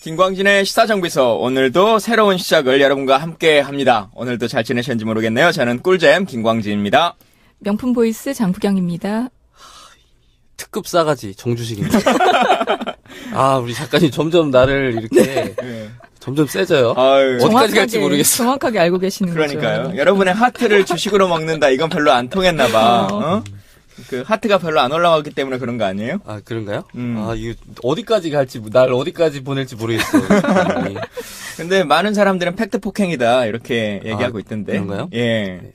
김광진의 시사정비소, 오늘도 새로운 시작을 여러분과 함께 합니다. 오늘도 잘 지내셨는지 모르겠네요. 저는 꿀잼 김광진입니다. 명품 보이스 장부경입니다. 특급 싸가지 정주식입니다. 아, 우리 작가님 점점 나를 이렇게 점점 세져요. 아유, 어디까지 갈지 모르겠어. 정확하게 알고 계시는 그러니까요. 거죠. 여러분의 하트를 주식으로 먹는다. 이건 별로 안 통했나 봐. 어? 그 하트가 별로 안 올라가기 때문에 그런 거 아니에요? 아, 그런가요? 아, 이거 어디까지 갈지, 날 어디까지 보낼지 모르겠어요. 근데 많은 사람들은 팩트 폭행이다 이렇게 얘기하고 있던데. 그런가요? 예. 네.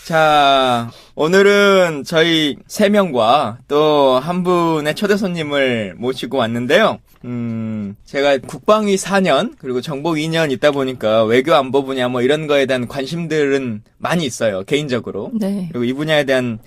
자, 오늘은 저희 3명과 또 한 분의 초대 손님을 모시고 왔는데요. 제가 국방위 4년, 그리고 정보 2년 있다 보니까 외교 안보 분야 뭐 이런 거에 대한 관심들은 많이 있어요, 개인적으로. 네. 그리고 이 분야에 대한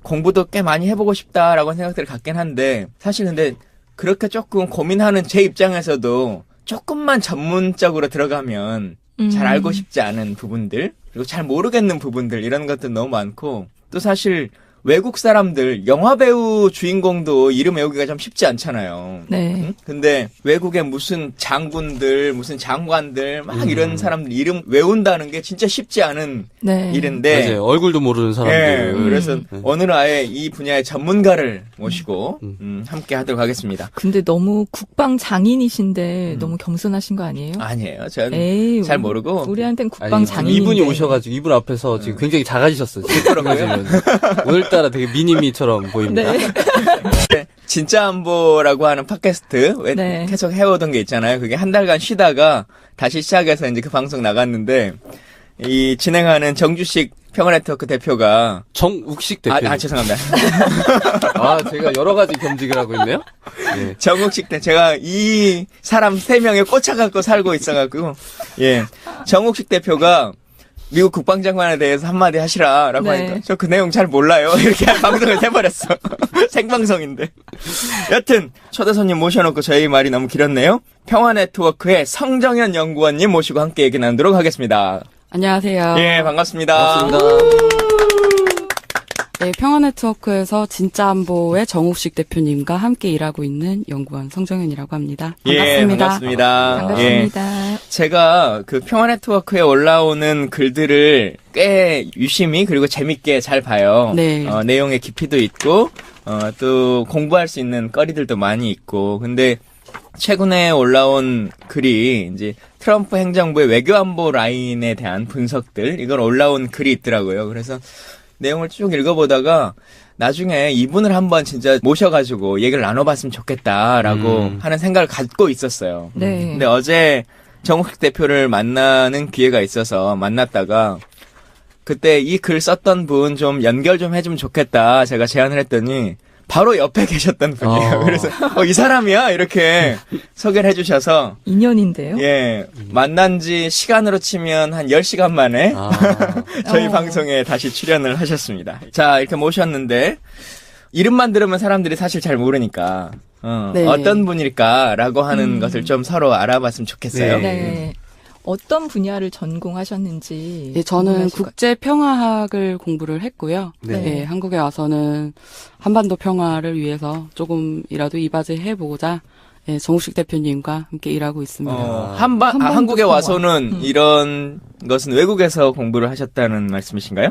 공부도 꽤 많이 해보고 싶다라고 생각들을 갖긴 한데, 사실 근데 그렇게 조금 고민하는 제 입장에서도 조금만 전문적으로 들어가면 잘 알고 싶지 않은 부분들, 그리고 잘 모르겠는 부분들, 이런 것들 너무 많고, 또 사실 외국 사람들, 영화배우 주인공도 이름 외우기가 좀 쉽지 않잖아요. 네. 응? 근데 외국에 무슨 장군들, 무슨 장관들, 막 이런 사람들 이름 외운다는 게 진짜 쉽지 않은 네. 일인데. 맞아요. 얼굴도 모르는 사람들. 예, 그래서 오늘 아예 이 분야의 전문가를 모시고 함께 하도록 하겠습니다. 근데 너무 국방 장인이신데 너무 겸손하신 거 아니에요? 아니에요. 전 에이, 잘 모르고. 우리한텐 국방 아니, 장인인데. 이분이 오셔가지고 이분 앞에서 지금 굉장히 작아지셨어요. 그런가요? 오늘따라 되게 미니미처럼 보입니다. 네. 진짜 안보라고 하는 팟캐스트 네. 계속 해오던 게 있잖아요. 그게 한 달간 쉬다가 다시 시작해서 이제 그 방송 나갔는데, 이 진행하는 정주식 평화네트워크 대표가 정욱식 대표. 죄송합니다. 아, 제가 여러 가지 겸직을 하고 있네요. 예. 정욱식 대 제가 이 사람 3명에 꽂혀갖고 살고 있어갖고, 예, 정욱식 대표가 미국 국방장관에 대해서 한마디 하시라라고 네. 하니까 저 그 내용 잘 몰라요. 이렇게 방송을 해버렸어. 생방송인데. 여튼 초대 손님 모셔놓고 저희 말이 너무 길었네요. 평화네트워크의 성정현 연구원님 모시고 함께 얘기 나누도록 하겠습니다. 안녕하세요. 예, 반갑습니다. 반갑습니다. 네, 평화네트워크에서 진짜 안보의 정욱식 대표님과 함께 일하고 있는 연구원 성정현이라고 합니다. 반갑습니다. 예, 반갑습니다. 반갑습니다. 예, 제가 그 평화네트워크에 올라오는 글들을 꽤 유심히 그리고 재밌게 잘 봐요. 네. 내용의 깊이도 있고, 또 공부할 수 있는 거리들도 많이 있고, 근데 최근에 올라온 글이 이제 트럼프 행정부의 외교안보 라인에 대한 분석들, 이걸 올라온 글이 있더라고요. 그래서 내용을 쭉 읽어보다가 나중에 이분을 한번 진짜 모셔가지고 얘기를 나눠봤으면 좋겠다라고 하는 생각을 갖고 있었어요. 네. 근데 어제 정욱식 대표를 만나는 기회가 있어서 만났다가 그때 이 글 썼던 분 좀 연결 좀 해주면 좋겠다 제가 제안을 했더니 바로 옆에 계셨던 분이에요. 그래서 이 사람이야 이렇게 소개를 해주셔서 인연인데요. 예, 만난 지 시간으로 치면 한 10시간 만에 저희 방송에 다시 출연을 하셨습니다. 자, 이렇게 모셨는데 이름만 들으면 사람들이 사실 잘 모르니까 네. 어떤 분일까라고 하는 것을 좀 서로 알아봤으면 좋겠어요. 네. 네. 어떤 분야를 전공하셨는지. 네, 저는 궁금하실 것 국제평화학을 공부를 했고요. 네. 네, 한국에 와서는 한반도 평화를 위해서 조금이라도 이바지 해보고자 네, 정욱식 대표님과 함께 일하고 있습니다. 한반도 한국에 평화. 와서는 이런 것은 외국에서 공부를 하셨다는 말씀이신가요?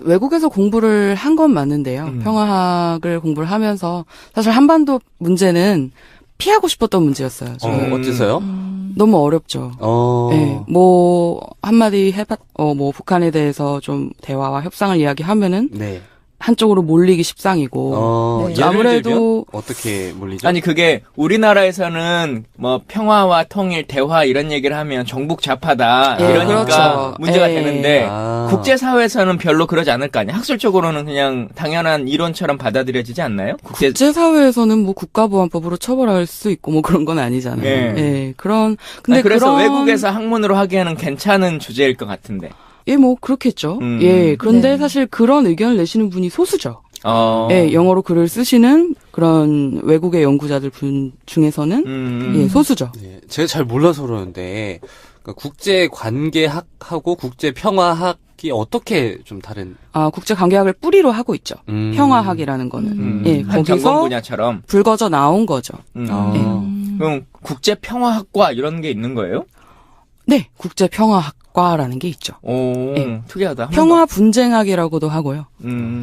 외국에서 공부를 한 건 맞는데요. 평화학을 공부를 하면서 사실 한반도 문제는 피하고 싶었던 문제였어요. 어째서요? 너무 어렵죠. 네, 뭐 한마디 뭐 북한에 대해서 좀 대화와 협상을 이야기하면은 네. 한쪽으로 몰리기 십상이고 네. 예를 아무래도 들면 어떻게 몰리죠? 아니 그게 우리나라에서는 뭐 평화와 통일, 대화 이런 얘기를 하면 종북 좌파다 예, 이러니까 그렇죠. 문제가 예. 되는데 아. 국제사회에서는 별로 그러지 않을 거 아니에요. 학술적으로는 그냥 당연한 이론처럼 받아들여지지 않나요? 국제사회에서는 뭐 국가보안법으로 처벌할 수 있고 뭐 그런 건 아니잖아요. 예. 예, 근데 아니, 그래서 그런 외국에서 학문으로 하기에는 괜찮은 주제일 것 같은데. 예, 뭐 그렇겠죠. 예, 그런데 네. 사실 그런 의견을 내시는 분이 소수죠. 어. 예, 영어로 글을 쓰시는 그런 외국의 연구자들 분 중에서는 예, 소수죠. 네, 제가 잘 몰라서 그러는데 그러니까 국제관계학하고 국제평화학이 어떻게 좀 다른? 국제관계학을 뿌리로 하고 있죠. 평화학이라는 거는 예, 한 전공 거기서 분야처럼. 불거져 나온 거죠. 그럼 국제평화학과 이런 게 있는 거예요? 네, 국제평화학과라는 게 있죠. 오, 네. 특이하다. 평화분쟁학이라고도 하고요.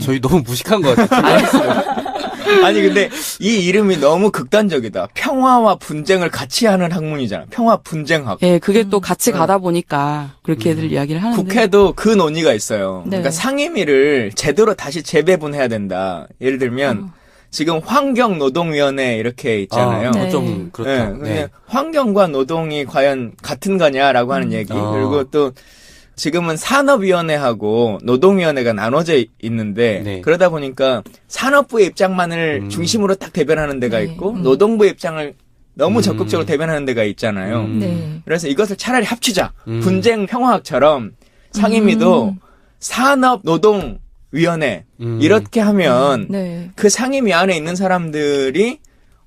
저희 너무 무식한 것 같아요. 아니 근데 이 이름이 너무 극단적이다. 평화와 분쟁을 같이 하는 학문이잖아. 평화 분쟁학. 예, 그게 또 같이 가다 보니까 그렇게들 이야기를 하는데. 국회도 그 논의가 있어요. 네. 그러니까 상임위를 제대로 다시 재배분해야 된다. 예를 들면 지금 환경노동위원회 이렇게 있잖아요. 네. 좀 그렇죠. 네, 근데 환경과 노동이 과연 같은 거냐라고 하는 얘기. 그리고 또 지금은 산업위원회하고 노동위원회가 나눠져 있는데 네. 그러다 보니까 산업부의 입장만을 중심으로 딱 대변하는 데가 네. 있고 노동부의 입장을 너무 적극적으로 대변하는 데가 있잖아요. 네. 그래서 이것을 차라리 합치자. 분쟁 평화학처럼 상임위도 산업 노동 위원회 이렇게 하면 네. 그 상임위 안에 있는 사람들이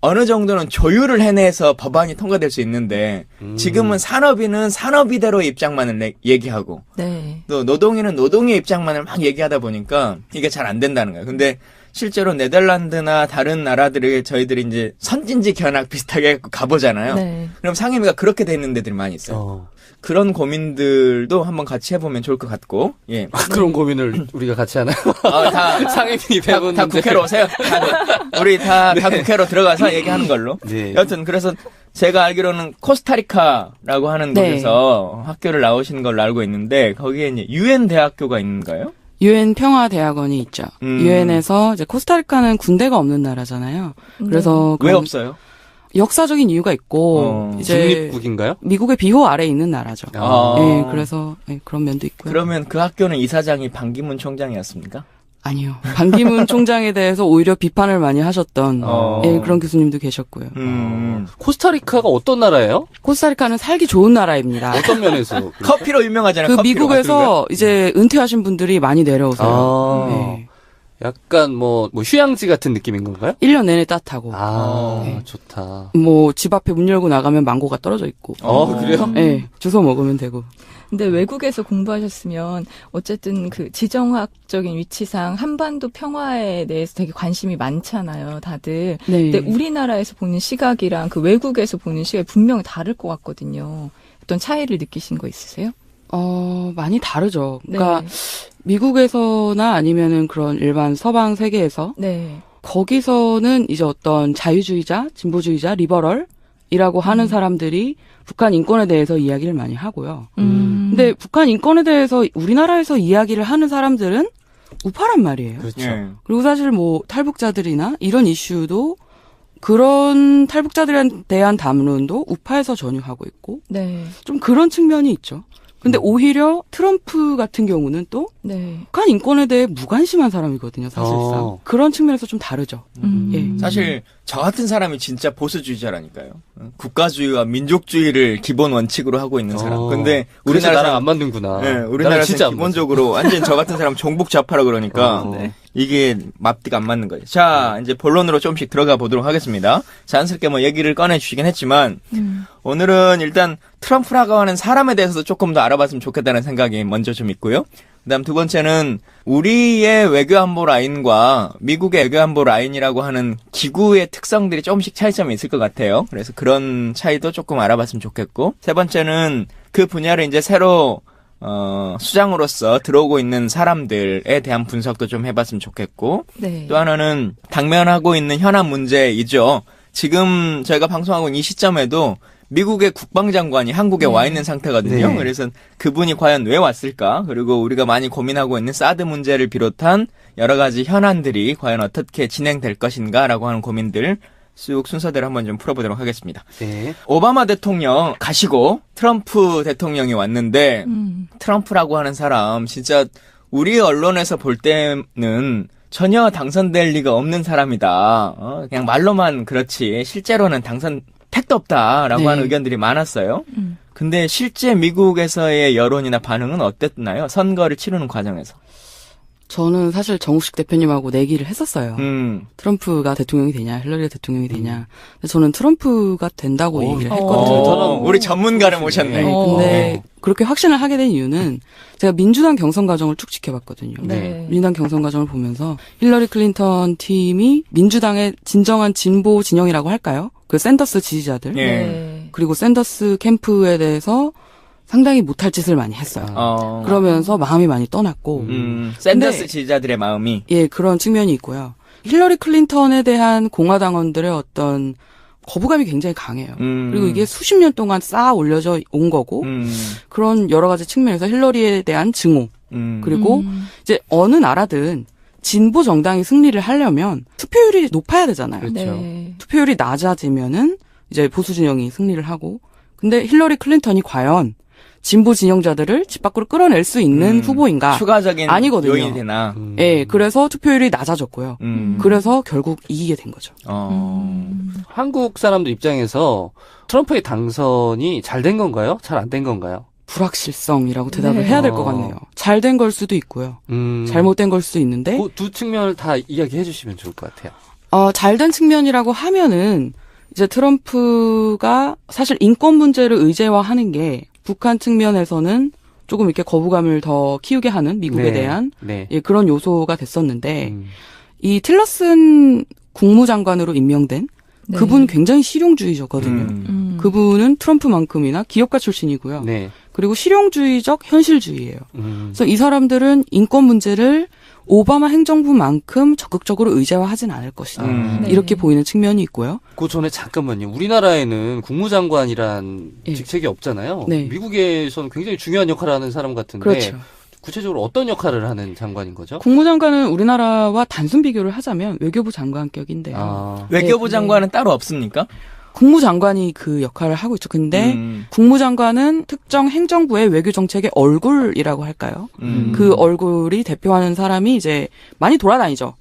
어느 정도는 조율을 해내서 법안이 통과될 수 있는데 지금은 산업위는 산업위대로의 입장만을 얘기하고 네. 또 노동위는 노동위의 입장만을 막 얘기하다 보니까 이게 잘 안 된다는 거예요. 근데 실제로 네덜란드나 다른 나라들에 저희들이 이제 선진지 견학 비슷하게 가보잖아요. 네. 그럼 상임위가 그렇게 돼 있는 데들이 많이 있어요. 그런 고민들도 한번 같이 해보면 좋을 것 같고, 예. 그런 고민을 우리가 같이 하나요? 다 상임위 다 배우는 국회로 오세요. 우리 다 국회로 들어가서 얘기하는 걸로. 네. 여튼 그래서 제가 알기로는 코스타리카라고 하는 네. 곳에서 학교를 나오신 걸로 알고 있는데 거기에 이제 유엔 대학교가 있는가요? 유엔 평화대학원이 있죠. 유엔에서 이제 코스타리카는 군대가 없는 나라잖아요. 그래서 왜 그런 없어요? 역사적인 이유가 있고 이제 중립국인가요? 미국의 비호 아래에 있는 나라죠. 아. 예, 그래서 그런 면도 있고요. 그러면 그 학교는 이사장이 반기문 총장이었습니까? 아니요. 반기문 총장에 대해서 오히려 비판을 많이 하셨던 예, 그런 교수님도 계셨고요. 코스타리카가 어떤 나라예요? 코스타리카는 살기 좋은 나라입니다. 어떤 면에서? 커피로 유명하잖아요. 그 커피로. 미국에서 이제 은퇴하신 분들이 많이 내려오세요. 아, 네. 약간 뭐 휴양지 같은 느낌인 건가요? 1년 내내 따뜻하고. 좋다. 뭐 집 앞에 문 열고 나가면 망고가 떨어져 있고. 그래요? 예, 주워 먹으면 되고. 근데 외국에서 공부하셨으면 어쨌든 그 지정학적인 위치상 한반도 평화에 대해서 되게 관심이 많잖아요, 다들. 네. 근데 우리나라에서 보는 시각이랑 그 외국에서 보는 시각이 분명히 다를 것 같거든요. 어떤 차이를 느끼신 거 있으세요? 많이 다르죠. 그러니까 네. 미국에서나 아니면은 그런 일반 서방 세계에서 네. 거기서는 이제 어떤 자유주의자, 진보주의자, 리버럴이라고 하는 사람들이 북한 인권에 대해서 이야기를 많이 하고요. 근데 북한 인권에 대해서 우리나라에서 이야기를 하는 사람들은 우파란 말이에요. 그렇죠. 예. 그리고 사실 뭐 탈북자들이나 이런 이슈도 그런 탈북자들에 대한 담론도 우파에서 전유하고 있고 네. 좀 그런 측면이 있죠. 근데 오히려 트럼프 같은 경우는 또 네. 북한 인권에 대해 무관심한 사람이거든요, 사실상. 그런 측면에서 좀 다르죠. 예. 사실 저 같은 사람이 진짜 보수주의자라니까요. 국가주의와 민족주의를 기본 원칙으로 하고 있는 사람. 근데 그래서 우리나라 나랑 안 맞는구나. 네, 나랑 우리나라에서 진짜 안 기본적으로 완전 저 같은 사람 종북 좌파라 그러니까 네. 이게 앞뒤가 안 맞는 거예요. 자, 이제 본론으로 조금씩 들어가 보도록 하겠습니다. 자연스럽게 뭐 얘기를 꺼내주시긴 했지만 오늘은 일단 트럼프라고 하는 사람에 대해서도 조금 더 알아봤으면 좋겠다는 생각이 먼저 좀 있고요. 그다음 두 번째는 우리의 외교안보 라인과 미국의 외교안보 라인이라고 하는 기구의 특성들이 조금씩 차이점이 있을 것 같아요. 그래서 그런 차이도 조금 알아봤으면 좋겠고, 세 번째는 그 분야를 이제 새로 수장으로서 들어오고 있는 사람들에 대한 분석도 좀 해봤으면 좋겠고, 네. 또 하나는 당면하고 있는 현안 문제이죠. 지금 저희가 방송하고 있는 이 시점에도 미국의 국방장관이 한국에 와 있는 상태거든요. 네. 그래서 그분이 과연 왜 왔을까? 그리고 우리가 많이 고민하고 있는 사드 문제를 비롯한 여러 가지 현안들이 과연 어떻게 진행될 것인가라고 하는 고민들 쑥 순서대로 한번 좀 풀어보도록 하겠습니다. 네. 오바마 대통령 가시고 트럼프 대통령이 왔는데 트럼프라고 하는 사람 진짜 우리 언론에서 볼 때는 전혀 당선될 리가 없는 사람이다. 그냥 말로만 그렇지 실제로는 택도 없다라고 네. 하는 의견들이 많았어요. 근데 실제 미국에서의 여론이나 반응은 어땠나요? 선거를 치르는 과정에서. 저는 사실 정우식 대표님하고 내기를 했었어요. 트럼프가 대통령이 되냐, 힐러리가 대통령이 되냐. 근데 저는 트럼프가 된다고 얘기를 했거든요. 우리 전문가를 모셨네. 네, 근데 그렇게 확신을 하게 된 이유는 제가 민주당 경선 과정을 쭉 지켜봤거든요. 네. 민주당 경선 과정을 보면서 힐러리 클린턴 팀이 민주당의 진정한 진보 진영이라고 할까요? 그 샌더스 지지자들 예. 네. 그리고 샌더스 캠프에 대해서 상당히 못할 짓을 많이 했어요. 그러면서 마음이 많이 떠났고 샌더스 근데- 지지자들의 마음이. 예, 그런 측면이 있고요. 힐러리 클린턴에 대한 공화당원들의 어떤 거부감이 굉장히 강해요. 그리고 이게 수십 년 동안 쌓아 올려져 온 거고 그런 여러 가지 측면에서 힐러리에 대한 증오 그리고 이제 어느 나라든 진보 정당이 승리를 하려면 투표율이 높아야 되잖아요. 그렇죠. 네. 투표율이 낮아지면은 이제 보수 진영이 승리를 하고 근데 힐러리 클린턴이 과연 진보 진영자들을 집 밖으로 끌어낼 수 있는 후보인가? 추가적인 아니거든요. 요인이 되나. 예, 그래서 투표율이 낮아졌고요. 그래서 결국 이기게 된 거죠. 한국 사람들 입장에서 트럼프의 당선이 잘 된 건가요? 잘 안 된 건가요? 불확실성이라고 대답을 네. 해야 될 것 같네요. 잘 된 걸 수도 있고요. 잘못된 걸 수도 있는데 그 두 측면을 다 이야기해 주시면 좋을 것 같아요. 잘된 측면이라고 하면은 이제 트럼프가 사실 인권 문제를 의제화하는 게 북한 측면에서는 조금 이렇게 거부감을 더 키우게 하는 미국에 네. 대한 네. 예, 그런 요소가 됐었는데 이 틸러슨 국무장관으로 임명된 네. 그분 굉장히 실용주의적거든요. 그분은 트럼프만큼이나 기업가 출신이고요. 네. 그리고 실용주의적 현실주의예요. 그래서 이 사람들은 인권 문제를 오바마 행정부만큼 적극적으로 의제화하진 않을 것이다. 네. 이렇게 보이는 측면이 있고요. 그 전에 잠깐만요. 우리나라에는 국무장관이란 예. 직책이 없잖아요. 네. 미국에서는 굉장히 중요한 역할을 하는 사람 같은데 그렇죠. 구체적으로 어떤 역할을 하는 장관인 거죠? 국무장관은 우리나라와 단순 비교를 하자면 외교부 장관격인데요. 아, 외교부 네, 장관은 따로 없습니까? 국무장관이 그 역할을 하고 있죠. 근데 국무장관은 특정 행정부의 외교 정책의 얼굴이라고 할까요? 그 얼굴이 대표하는 사람이 이제 많이 돌아다니죠.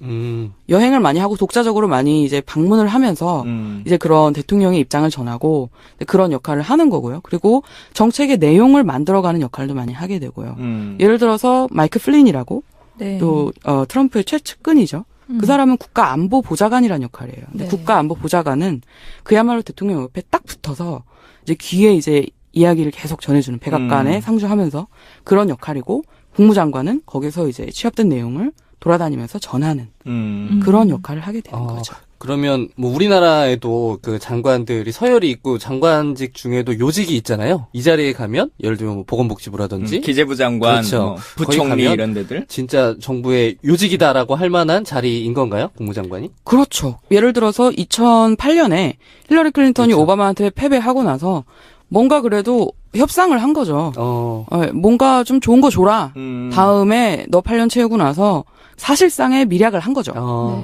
여행을 많이 하고 독자적으로 많이 이제 방문을 하면서 이제 그런 대통령의 입장을 전하고 그런 역할을 하는 거고요. 그리고 정책의 내용을 만들어가는 역할도 많이 하게 되고요. 예를 들어서 마이크 플린이라고 네. 또 트럼프의 최측근이죠. 그 사람은 국가안보보좌관이라는 역할이에요. 근데 네. 국가안보보좌관은 그야말로 대통령 옆에 딱 붙어서 이제 귀에 이제 이야기를 계속 전해주는 백악관에 상주하면서 그런 역할이고 국무장관은 거기서 이제 취합된 내용을 돌아다니면서 전하는 그런 역할을 하게 되는 거죠. 그러면 뭐 우리나라에도 그 장관들이 서열이 있고 장관직 중에도 요직이 있잖아요. 이 자리에 가면 예를 들면 뭐 보건복지부라든지 기재부 장관, 그렇죠. 뭐 거기 부총리 가면 이런 데들. 진짜 정부의 요직이다라고 할 만한 자리인 건가요? 국무장관이? 그렇죠. 예를 들어서 2008년에 힐러리 클린턴이 그렇죠. 오바마한테 패배하고 나서 뭔가 그래도 협상을 한 거죠. 네. 뭔가 좀 좋은 거 줘라. 다음에 너 8년 채우고 나서 사실상의 밀약을 한 거죠.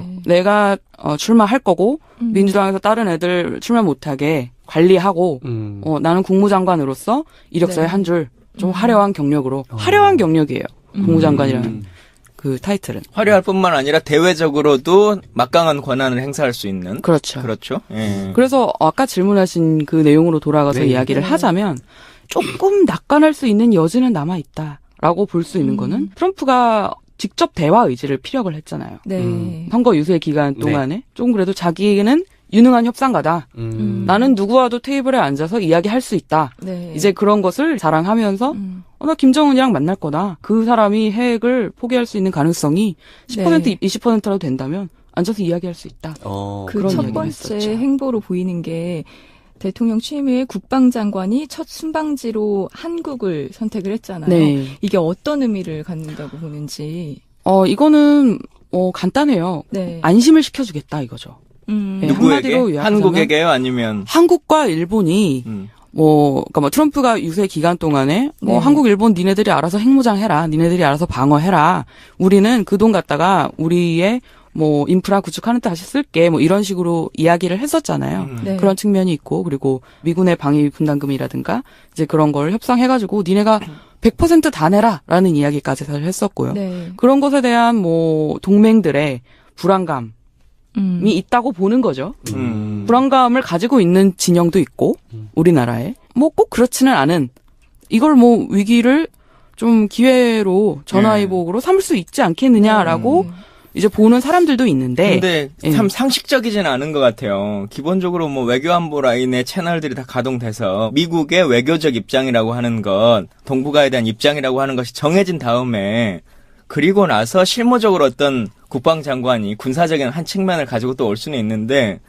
네. 내가 출마할 거고 민주당에서 다른 애들 출마 못하게 관리하고 나는 국무장관으로서 이력서에 네. 한 줄 좀 화려한 경력으로 화려한 경력이에요. 국무장관이라는 그 타이틀은. 화려할 뿐만 아니라 대외적으로도 막강한 권한을 행사할 수 있는. 그렇죠. 그렇죠. 예. 그래서 아까 질문하신 그 내용으로 돌아가서 네. 이야기를 하자면 조금 낙관할 수 있는 여지는 남아 있다라고 볼 수 있는 거는 트럼프가 직접 대화 의지를 피력을 했잖아요. 네. 선거 유세 기간 동안에 조금 그래도 자기는 유능한 협상가다. 나는 누구와도 테이블에 앉아서 이야기할 수 있다. 네. 이제 그런 것을 자랑하면서 나 김정은이랑 만날 거다. 그 사람이 핵을 포기할 수 있는 가능성이 10% 네. 20%라도 된다면 앉아서 이야기할 수 있다. 그 그런 첫 얘기를 번째 했었죠. 행보로 보이는 게 대통령 취임 후에 국방장관이 첫 순방지로 한국을 선택을 했잖아요. 네. 이게 어떤 의미를 갖는다고 보는지. 이거는 간단해요. 네. 안심을 시켜주겠다 이거죠. 네, 누구에게? 한마디로 요약하자면 한국에게요? 아니면 한국과 일본이 그러니까 트럼프가 유세 기간 동안에 네. 한국, 일본 니네들이 알아서 핵무장해라, 니네들이 알아서 방어해라. 우리는 그 돈 갖다가 우리의 인프라 구축하는 데 다시 쓸게. 이런 식으로 이야기를 했었잖아요. 네. 그런 측면이 있고, 그리고 미군의 방위 분담금이라든가 이제 그런 걸 협상해가지고 니네가 100% 다 내라라는 이야기까지 사실 했었고요. 네. 그런 것에 대한 동맹들의 불안감이 있다고 보는 거죠. 불안감을 가지고 있는 진영도 있고 우리나라에 꼭 그렇지는 않은 이걸 위기를 좀 기회로 전화위복으로 삼을 수 있지 않겠느냐라고 이제 보는 사람들도 있는데 근데 참 상식적이진 않은 것 같아요. 기본적으로 외교안보 라인의 채널들이 다 가동돼서 미국의 외교적 입장이라고 하는 것, 동북아에 대한 입장이라고 하는 것이 정해진 다음에 그리고 나서 실무적으로 어떤 국방장관이 군사적인 한 측면을 가지고 또 올 수는 있는데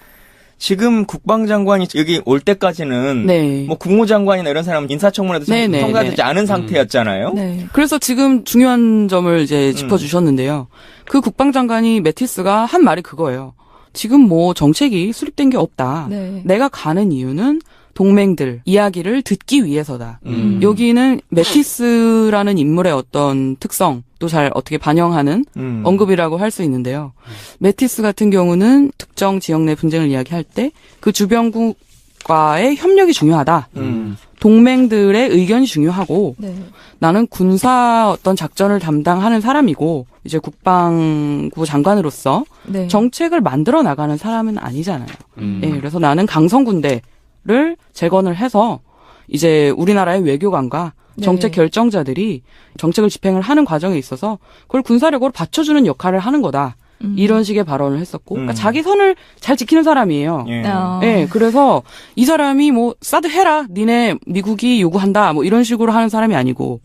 지금 국방장관이 여기 올 때까지는 네. 뭐 국무장관이나 이런 사람은 인사청문회도 네네, 통과되지 않은 상태였잖아요. 네. 그래서 지금 중요한 점을 이제 짚어주셨는데요. 그 국방장관이 매티스가 한 말이 그거예요. 지금 뭐 정책이 수립된 게 없다. 네. 내가 가는 이유는 동맹들 이야기를 듣기 위해서다. 여기는 매티스라는 인물의 어떤 특성도 잘 어떻게 반영하는 언급이라고 할 수 있는데요. 매티스 같은 경우는 특정 지역 내 분쟁을 이야기할 때 그 주변국과의 협력이 중요하다. 동맹들의 의견이 중요하고 네. 나는 군사 어떤 작전을 담당하는 사람이고 이제 국방부 장관으로서 네. 정책을 만들어 나가는 사람은 아니잖아요. 예, 그래서 나는 강성군대를 재건을 해서 이제 우리나라의 외교관과 네. 정책 결정자들이 정책을 집행을 하는 과정에 있어서 그걸 군사력으로 받쳐주는 역할을 하는 거다. 이런 식의 발언을 했었고, 그러니까 자기 선을 잘 지키는 사람이에요. 예. 예, 그래서 이 사람이 뭐 사드 해라, 니네 미국이 요구한다, 뭐 이런 식으로 하는 사람이 아니고,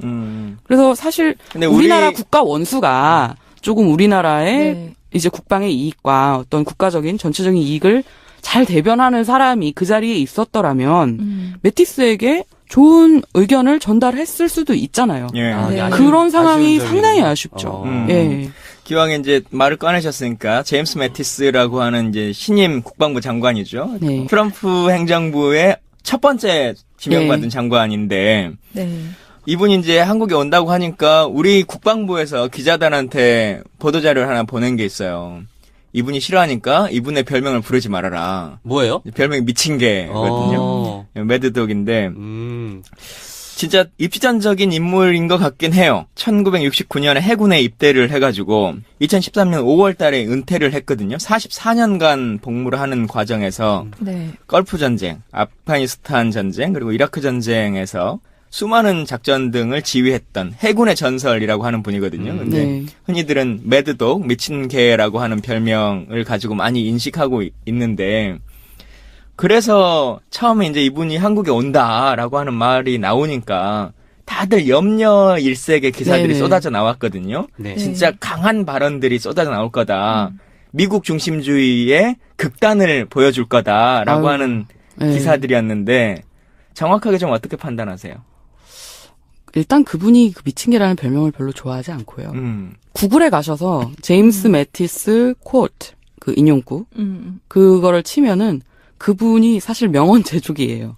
그래서 사실 근데 우리나라 국가 원수가 조금 우리나라의 네. 이제 국방의 이익과 어떤 국가적인 전체적인 이익을 잘 대변하는 사람이 그 자리에 있었더라면 매티스에게 좋은 의견을 전달했을 수도 있잖아요. 예. 네. 그런 상황이 아쉬운 점이 상당히 있네요. 아쉽죠. 음. 예. 기왕에 이제 말을 꺼내셨으니까 제임스 매티스라고 하는 이제 신임 국방부 장관이죠. 네. 트럼프 행정부의 첫 번째 지명받은 네. 장관인데 네. 이분이 이제 한국에 온다고 하니까 우리 국방부에서 기자단한테 보도자료를 하나 보낸 게 있어요. 이분이 싫어하니까 이분의 별명을 부르지 말아라. 뭐예요? 별명이 미친 개거든요. 매드독인데 진짜 입지전적인 인물인 것 같긴 해요. 1969년에 해군에 입대를 해가지고 2013년 5월 달에 은퇴를 했거든요. 44년간 복무를 하는 과정에서 네. 걸프 전쟁, 아프가니스탄 전쟁, 그리고 이라크 전쟁에서 수많은 작전 등을 지휘했던 해군의 전설이라고 하는 분이거든요. 근데 네. 흔히들은 매드독, 미친 개라고 하는 별명을 가지고 많이 인식하고 있는데 그래서 처음에 이제 이분이 한국에 온다라고 하는 말이 나오니까 다들 염려 일색의 기사들이 네네. 쏟아져 나왔거든요. 네. 진짜 강한 발언들이 쏟아져 나올 거다. 미국 중심주의의 극단을 보여줄 거다라고 아유, 하는 네. 기사들이었는데 정확하게 좀 어떻게 판단하세요? 일단 그분이 그 미친 개라는 별명을 별로 좋아하지 않고요. 음. 구글에 가셔서 제임스 매티스 쿼트 그 인용구 그거를 치면은 그분이 사실 명언 제조기예요.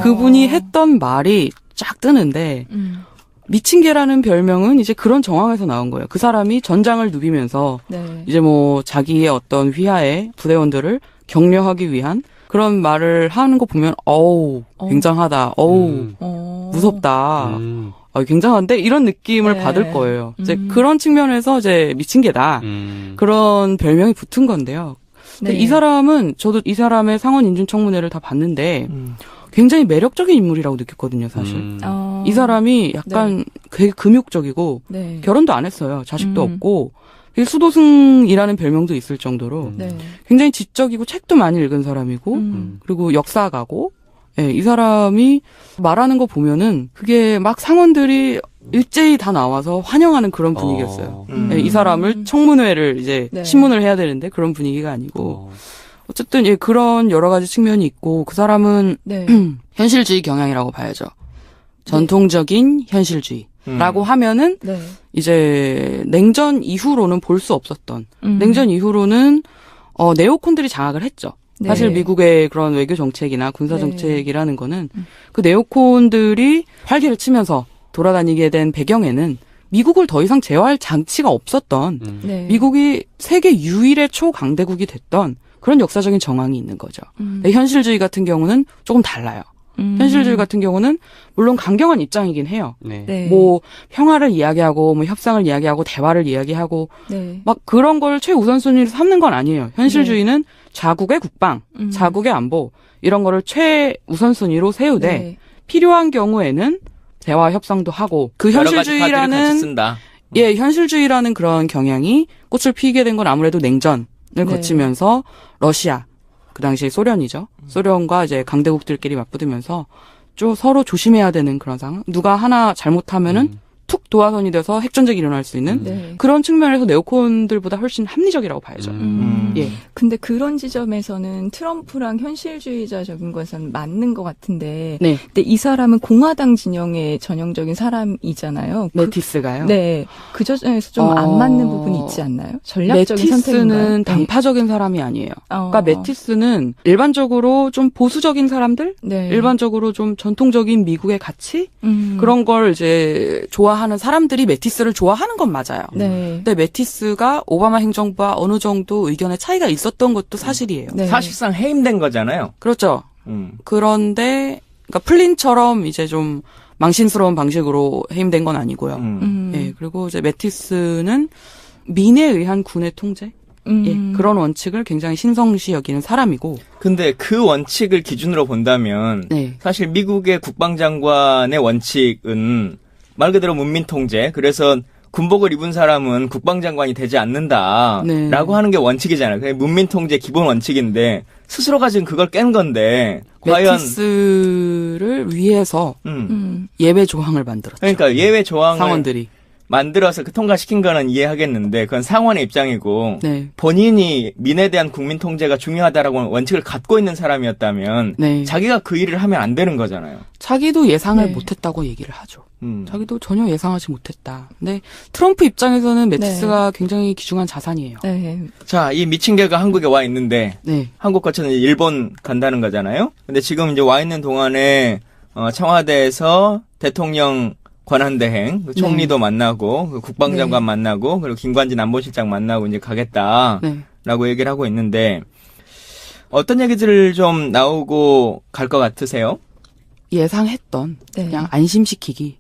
그분이 했던 말이 쫙 뜨는데 미친 개라는 별명은 이제 그런 정황에서 나온 거예요. 그 사람이 전장을 누비면서 네. 이제 뭐 자기의 어떤 휘하의 부대원들을 격려하기 위한 그런 말을 하는 거 보면 어우 굉장하다. 어우 무섭다. 굉장한데 이런 느낌을 네. 받을 거예요. 이제 그런 측면에서 이제 미친 개다. 그런 별명이 붙은 건데요. 근데 네. 이 사람은 저도 이 사람의 상원 인준 청문회를 다 봤는데 굉장히 매력적인 인물이라고 느꼈거든요, 사실. 이 사람이 약간 되게 금욕적이고 네. 결혼도 안 했어요. 자식도 없고 되게 수도승이라는 별명도 있을 정도로 네. 굉장히 지적이고 책도 많이 읽은 사람이고 그리고 역사가고 예, 이 사람이 말하는 거 보면은 그게 막 상원들이 일제히 다 나와서 환영하는 그런 분위기였어요. 예, 이 사람을 청문회를 이제 네. 신문을 해야 되는데 그런 분위기가 아니고 어쨌든 예, 그런 여러 가지 측면이 있고 그 사람은 네. 현실주의 경향이라고 봐야죠. 전통적인 현실주의라고 하면은 네. 이제 냉전 이후로는 볼 수 없었던 냉전 이후로는 네오콘들이 장악을 했죠. 네. 사실 미국의 그런 외교 정책이나 군사 네. 정책이라는 거는 그 네오콘들이 활개를 치면서 돌아다니게 된 배경에는 미국을 더 이상 제어할 장치가 없었던 네. 미국이 세계 유일의 초강대국이 됐던 그런 역사적인 정황이 있는 거죠. 근데 현실주의 같은 경우는 조금 달라요. 현실주의 같은 경우는 물론 강경한 입장이긴 해요. 네. 네. 뭐 평화를 이야기하고 뭐 협상을 이야기하고 대화를 이야기하고 네. 막 그런 걸 최우선순위로 삼는 건 아니에요. 현실주의는 자국의 국방, 자국의 안보 이런 거를 최우선순위로 세우되 네. 필요한 경우에는 대화 협상도 하고 그 여러 가지 카드를 같이 현실주의라는 쓴다. 예, 현실주의라는 그런 경향이 꽃을 피게 된 건 아무래도 냉전을 거치면서 러시아 그 당시 소련이죠. 소련과 이제 강대국들끼리 맞붙으면서 좀 서로 조심해야 되는 그런 상황. 누가 하나 잘못하면은 툭 도화선이 돼서 핵전쟁이 일어날 수 있는 네. 그런 측면에서 네오콘들보다 훨씬 합리적이라고 봐야죠. 예. 근데 그런 지점에서는 트럼프랑 현실주의자적인 것은 맞는 것 같은데, 네. 근데 이 사람은 공화당 진영의 전형적인 사람이잖아요. 메티스가요. 네. 그 점에서 좀 안 맞는 부분이 있지 않나요? 전략적인 메티스는 선택인가요? 당파적인 사람이 아니에요. 어. 그러니까 메티스는 일반적으로 좀 보수적인 사람들, 네. 일반적으로 좀 전통적인 미국의 가치 그런 걸 이제 좋아하는 사람들이 메티스를 좋아하는 건 맞아요. 네. 근데 메티스가 오바마 행정부와 어느 정도 의견의 차이가 있었던 것도 사실이에요. 네. 사실상 해임된 거잖아요. 그렇죠. 음. 그런데 그러니까 플린처럼 이제 좀 망신스러운 방식으로 해임된 건 아니고요. 예, 그리고 이제 메티스는 민에 의한 군의 통제, 예, 그런 원칙을 굉장히 신성시 여기는 사람이고. 근데 그 원칙을 기준으로 본다면 네. 사실 미국의 국방장관의 원칙은 말 그대로 문민 통제. 그래서 군복을 입은 사람은 국방장관이 되지 않는다라고 네. 하는 게 원칙이잖아요. 그게 문민 통제 기본 원칙인데 스스로가 지금 그걸 깬 건데 과연 메티스를 위해서 예외 조항을 만들었죠. 그러니까 예외 조항을 상원들이. 만들어서 그 통과시킨 거는 이해하겠는데 그건 상원의 입장이고 네. 본인이 민에 대한 국민 통제가 중요하다라고 원칙을 갖고 있는 사람이었다면 네. 자기가 그 일을 하면 안 되는 거잖아요. 자기도 예상을 네. 못했다고 얘기를 하죠. 자기도 전혀 예상하지 못했다. 근데 트럼프 입장에서는 메티스가 굉장히 귀중한 자산이에요. 네. 자, 이 미친 개가 한국에 와 있는데 네. 한국 거쳐서 이제 일본 간다는 거잖아요. 근데 지금 이제 와 있는 동안에 청와대에서 대통령 권한대행, 그 총리도 만나고 그 국방장관 네. 만나고 그리고 김관진 안보실장 만나고 이제 가겠다라고 네. 얘기를 하고 있는데 어떤 얘기들을 좀 나오고 갈 것 같으세요? 예상했던 네. 그냥 안심시키기.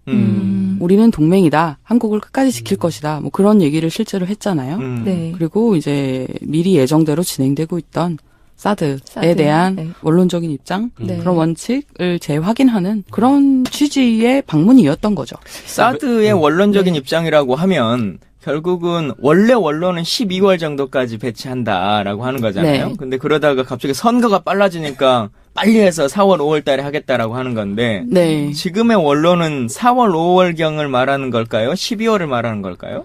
우리는 동맹이다. 한국을 끝까지 지킬 것이다. 뭐 그런 얘기를 실제로 했잖아요. 네. 그리고 이제 미리 예정대로 진행되고 있던 사드에 사드. 대한 네. 원론적인 입장, 네. 그런 원칙을 재확인하는 그런 취지의 방문이었던 거죠. 사드의 원론적인 입장이라고 하면 결국은 원래 원론은 12월 정도까지 배치한다라고 하는 거잖아요. 네. 근데 그러다가 갑자기 선거가 빨라지니까 빨리 해서 4월, 5월 달에 하겠다라고 하는 건데 네. 지금의 원론은 4월, 5월경을 말하는 걸까요? 12월을 말하는 걸까요?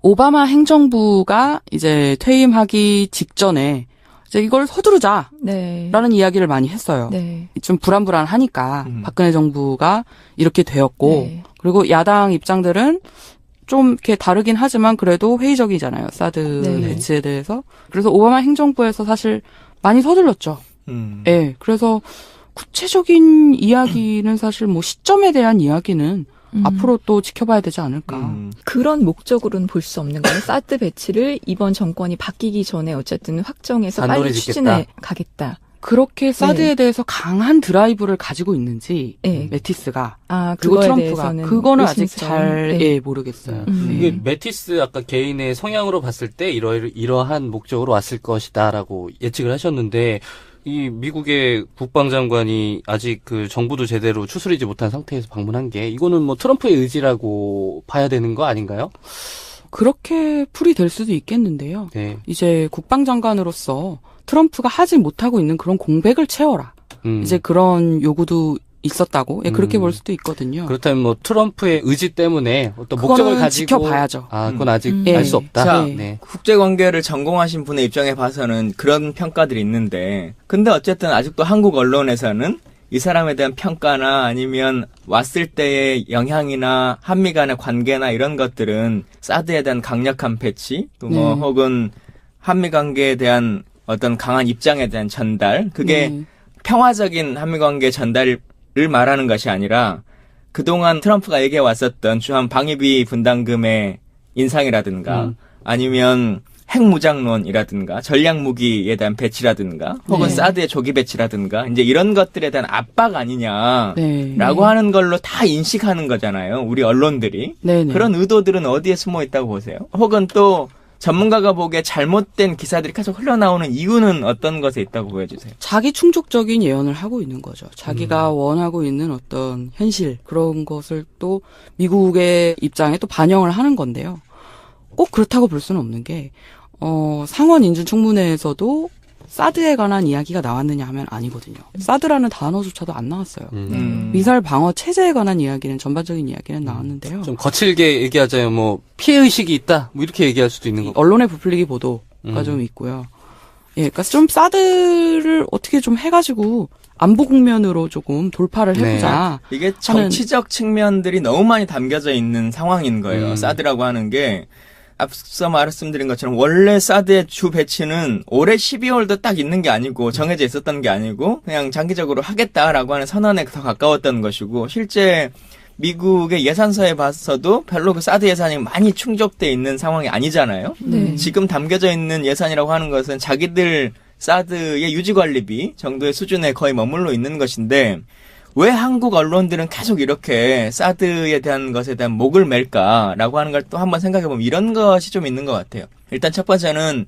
오바마 행정부가 이제 퇴임하기 직전에 이제 이걸 서두르자라는 네. 이야기를 많이 했어요. 네. 좀 불안하니까 박근혜 정부가 이렇게 되었고 네. 그리고 야당 입장들은 좀 이렇게 다르긴 하지만 그래도 회의적이잖아요. 사드 네. 배치에 대해서. 그래서 오바마 행정부에서 사실 많이 서둘렀죠. 예. 그래서 구체적인 이야기는 사실 뭐 시점에 대한 이야기는 앞으로 또 지켜봐야 되지 않을까. 그런 목적으로는 볼 수 없는 거예요. 사드 배치를 이번 정권이 바뀌기 전에 어쨌든 확정해서 단도리 빨리 짓겠다. 추진해 가겠다. 그렇게 사드에 네. 대해서 강한 드라이브를 가지고 있는지 네. 메티스가 아, 그리고 그거에 트럼프가 대해서는 그거는 아직 의심스러운. 잘 네. 예, 모르겠어요. 이게 메티스 아까 개인의 성향으로 봤을 때 이러한 목적으로 왔을 것이다라고 예측을 하셨는데 이 미국의 국방장관이 아직 그 정부도 제대로 추스리지 못한 상태에서 방문한 게 이거는 뭐 트럼프의 의지라고 봐야 되는 거 아닌가요? 그렇게 풀이 될 수도 있겠는데요. 네. 이제 국방장관으로서 트럼프가 하지 못하고 있는 그런 공백을 채워라. 이제 그런 요구도 있었다고 그렇게 볼 수도 있거든요. 그렇다면 뭐 트럼프의 의지 때문에 어떤 목적을 그거는 가지고 지켜봐야죠. 아, 그건 아직 예. 알 수 없다. 자, 네. 국제관계를 전공하신 분의 입장에 봐서는 그런 평가들이 있는데 근데 어쨌든 아직도 한국 언론에서는 이 사람에 대한 평가나 아니면 왔을 때의 영향이나 한미 간의 관계나 이런 것들은 사드에 대한 강력한 배치 또 뭐 네. 혹은 한미 관계에 대한 어떤 강한 입장에 대한 전달 그게 네. 평화적인 한미 관계 전달을 말하는 것이 아니라 그동안 트럼프가 얘기해 왔었던 주한 방위비 분담금의 인상이라든가 아니면 핵무장론이라든가 전략무기에 대한 배치라든가 혹은 네. 사드의 조기 배치라든가 이제 이런 것들에 대한 압박 아니냐라고 네. 하는 걸로 다 인식하는 거잖아요. 우리 언론들이. 네네. 그런 의도들은 어디에 숨어 있다고 보세요? 혹은 또 전문가가 보기에 잘못된 기사들이 계속 흘러나오는 이유는 어떤 것에 있다고 보여주세요? 자기 충족적인 예언을 하고 있는 거죠. 자기가 원하고 있는 어떤 현실 그런 것을 또 미국의 입장에 또 반영을 하는 건데요. 꼭 그렇다고 볼 수는 없는 게 상원 인준청문회에서도 사드에 관한 이야기가 나왔느냐 하면 아니거든요. 사드라는 단어조차도 안 나왔어요. 미사일 방어 체제에 관한 이야기는 전반적인 이야기는 나왔는데요. 좀 거칠게 얘기하자면 뭐 피해 의식이 있다 뭐 이렇게 얘기할 수도 있는 거고. 언론의 부풀리기 보도가 좀 있고요. 예, 그러니까 좀 사드를 어떻게 좀 해가지고 안보 국면으로 조금 돌파를 해보자. 이게 정치적 측면들이 너무 많이 담겨져 있는 상황인 거예요. 사드라고 하는 게 앞서 말씀드린 것처럼 원래 사드의 주 배치는 올해 12월도 딱 있는 게 아니고 정해져 있었던 게 아니고 그냥 장기적으로 하겠다라고 하는 선언에 더 가까웠던 것이고 실제 미국의 예산서에 봐서도 별로 그 사드 예산이 많이 충족돼 있는 상황이 아니잖아요. 네. 지금 담겨져 있는 예산이라고 하는 것은 자기들 사드의 유지관리비 정도의 수준에 거의 머물러 있는 것인데 왜 한국 언론들은 계속 이렇게 사드에 대한 것에 대한 목을 맬까라고 하는 걸 또 한번 생각해보면 이런 것이 좀 있는 것 같아요. 일단 첫 번째는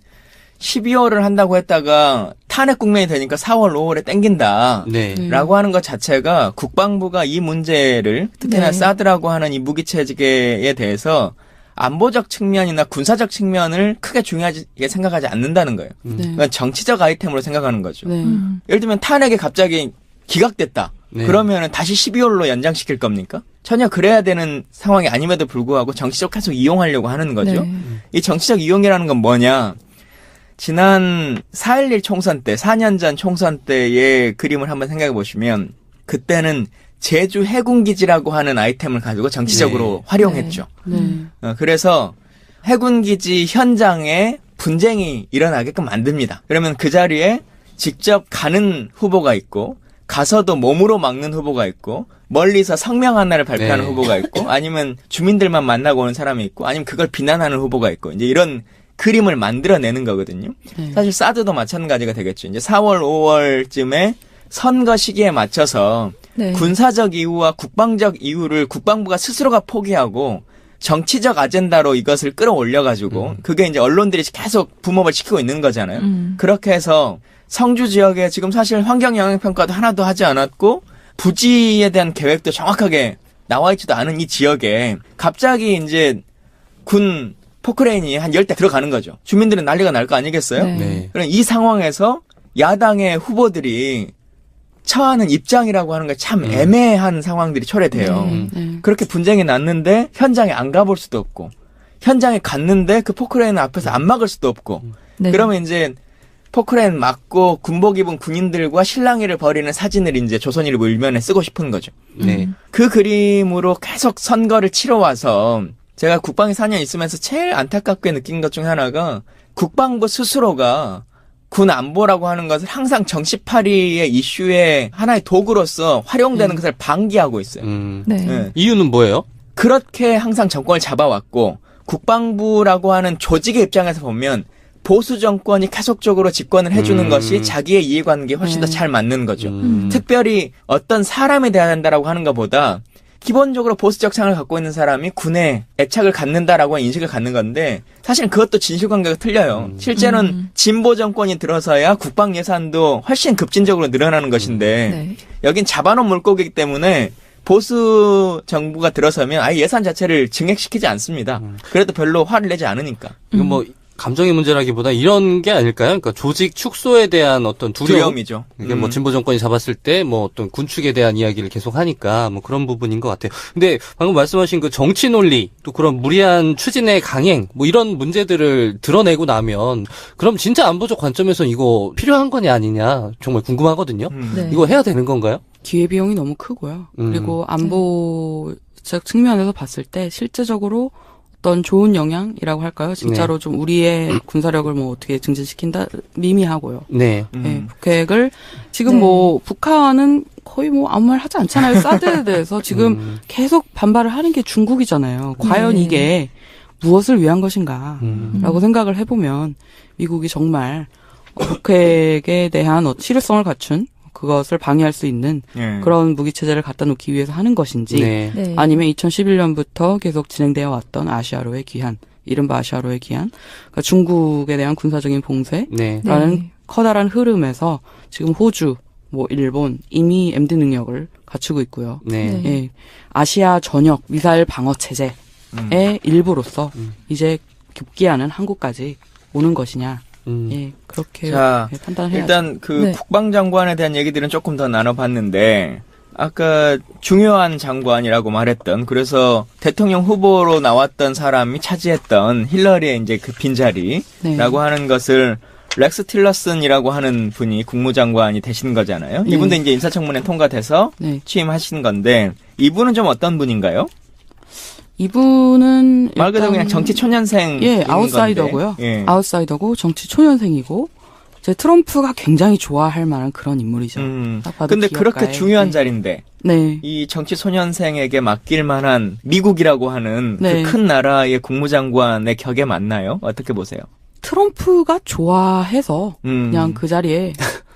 12월을 한다고 했다가 탄핵 국면이 되니까 4월, 5월에 땡긴다. 네. 라고 하는 것 자체가 국방부가 이 문제를 특히나 네. 사드라고 하는 이 무기체계에 대해서 안보적 측면이나 군사적 측면을 크게 중요하게 생각하지 않는다는 거예요. 네. 그건 정치적 아이템으로 생각하는 거죠. 네. 예를 들면 탄핵이 갑자기 기각됐다. 네. 그러면 다시 12월로 연장시킬 겁니까? 전혀 그래야 되는 상황이 아님에도 불구하고 정치적 계속 이용하려고 하는 거죠. 네. 이 정치적 이용이라는 건 뭐냐? 지난 4.11 총선 때, 4년 전 총선 때의 그림을 한번 생각해 보시면 그때는 제주 해군기지라고 하는 아이템을 가지고 정치적으로 네. 활용했죠. 네. 그래서 해군기지 현장에 분쟁이 일어나게끔 만듭니다. 그러면 그 자리에 직접 가는 후보가 있고 가서도 몸으로 막는 후보가 있고 멀리서 성명 하나를 발표하는 네. 후보가 있고 아니면 주민들만 만나고 오는 사람이 있고 아니면 그걸 비난하는 후보가 있고 이제 이런 그림을 만들어내는 거거든요. 네. 사실 사드도 마찬가지가 되겠죠. 이제 4월, 5월쯤에 선거 시기에 맞춰서 네. 군사적 이유와 국방적 이유를 국방부가 스스로가 포기하고 정치적 아젠다로 이것을 끌어올려가지고 그게 이제 언론들이 계속 붐업을 시키고 있는 거잖아요. 그렇게 해서 성주 지역에 지금 사실 환경영향평가도 하나도 하지 않았고 부지에 대한 계획도 정확하게 나와 있지도 않은 이 지역에 갑자기 이제 군 포크레인이 한 10대 들어가는 거죠. 주민들은 난리가 날 거 아니겠어요? 네. 네. 그럼 이 상황에서 야당의 후보들이 처하는 입장이라고 하는 게 참 애매한 상황들이 초래돼요. 네. 네. 그렇게 분쟁이 났는데 현장에 안 가볼 수도 없고 현장에 갔는데 그 포크레인 앞에서 안 막을 수도 없고 네. 그러면 이제 포크레인 맞고 군복 입은 군인들과 실랑이를 벌이는 사진을 이제 조선일보 일면에 쓰고 싶은 거죠. 네. 그 그림으로 계속 선거를 치러와서 제가 국방에 4년 있으면서 제일 안타깝게 느낀 것 중에 하나가 국방부 스스로가 군 안보라고 하는 것을 항상 정치파리의 이슈의 하나의 도구로서 활용되는 것을 방기하고 있어요. 네. 예. 이유는 뭐예요? 그렇게 항상 정권을 잡아왔고 국방부라고 하는 조직의 입장에서 보면 보수 정권이 계속적으로 집권을 해주는 것이 자기의 이해관계에 훨씬 더 잘 맞는 거죠. 특별히 어떤 사람에 대해야 한다라고 하는 것보다 기본적으로 보수적 상을 갖고 있는 사람이 군에 애착을 갖는다라고 하는 인식을 갖는 건데 사실은 그것도 진실관계가 틀려요. 실제로는 진보 정권이 들어서야 국방 예산도 훨씬 급진적으로 늘어나는 것인데 네. 여긴 잡아놓은 물고기이기 때문에 보수 정부가 들어서면 아예 예산 자체를 증액시키지 않습니다. 그래도 별로 화를 내지 않으니까. 이건 뭐 감정의 문제라기보다 이런 게 아닐까요? 그러니까 조직 축소에 대한 어떤 두려움이죠. 이게 뭐 진보 정권이 잡았을 때 뭐 어떤 군축에 대한 이야기를 계속 하니까 뭐 그런 부분인 것 같아요. 근데 방금 말씀하신 그 정치 논리 또 그런 무리한 추진의 강행 뭐 이런 문제들을 드러내고 나면 그럼 진짜 안보적 관점에서 이거 필요한 거냐 아니냐 정말 궁금하거든요. 네. 이거 해야 되는 건가요? 기회비용이 너무 크고요. 그리고 안보적 측면에서 봤을 때 실제적으로 어떤 좋은 영향이라고 할까요? 진짜로 좀 우리의 군사력을 뭐 어떻게 증진시킨다? 미미하고요. 네. 네, 북핵을 지금 네. 뭐 북한은 거의 뭐 아무 말 하지 않잖아요. 사드에 대해서 지금 계속 반발을 하는 게 중국이잖아요. 과연 네. 이게 무엇을 위한 것인가? 라고 생각을 해보면 미국이 정말 북핵에 대한 실효성을 갖춘 그것을 방해할 수 있는 예. 그런 무기체제를 갖다 놓기 위해서 하는 것인지 네. 네. 아니면 2011년부터 계속 진행되어 왔던 아시아로의 귀환, 이른바 아시아로의 귀환, 그러니까 중국에 대한 군사적인 봉쇄라는 네. 커다란 흐름에서 지금 호주, 뭐 일본 이미 MD 능력을 갖추고 있고요. 네. 네. 예, 아시아 전역 미사일 방어 체제의 일부로서 이제 급기야는 한국까지 오는 것이냐. 예, 그렇게 자, 예, 판단해야죠. 일단 그 네. 국방장관에 대한 얘기들은 조금 더 나눠봤는데 아까 중요한 장관이라고 말했던 그래서 대통령 후보로 나왔던 사람이 차지했던 힐러리의 이제 그 빈자리라고 네. 하는 것을 렉스 틸러슨이라고 하는 분이 국무장관이 되신 거잖아요. 네. 이분도 이제 인사청문회 통과돼서 네. 취임하신 건데 이분은 좀 어떤 분인가요? 이분은 말 그대로 일단 그냥 정치 초년생 예, 아웃사이더고요. 예. 아웃사이더고 정치 초년생이고 이제 트럼프가 굉장히 좋아할 만한 그런 인물이죠. 딱 봐도 근데 기업가의, 그렇게 중요한 네. 자리인데 네. 이 정치 소년생에게 맡길 만한 미국이라고 하는 네. 그 큰 나라의 국무장관의 격에 맞나요? 어떻게 보세요? 트럼프가 좋아해서 그냥 그 자리에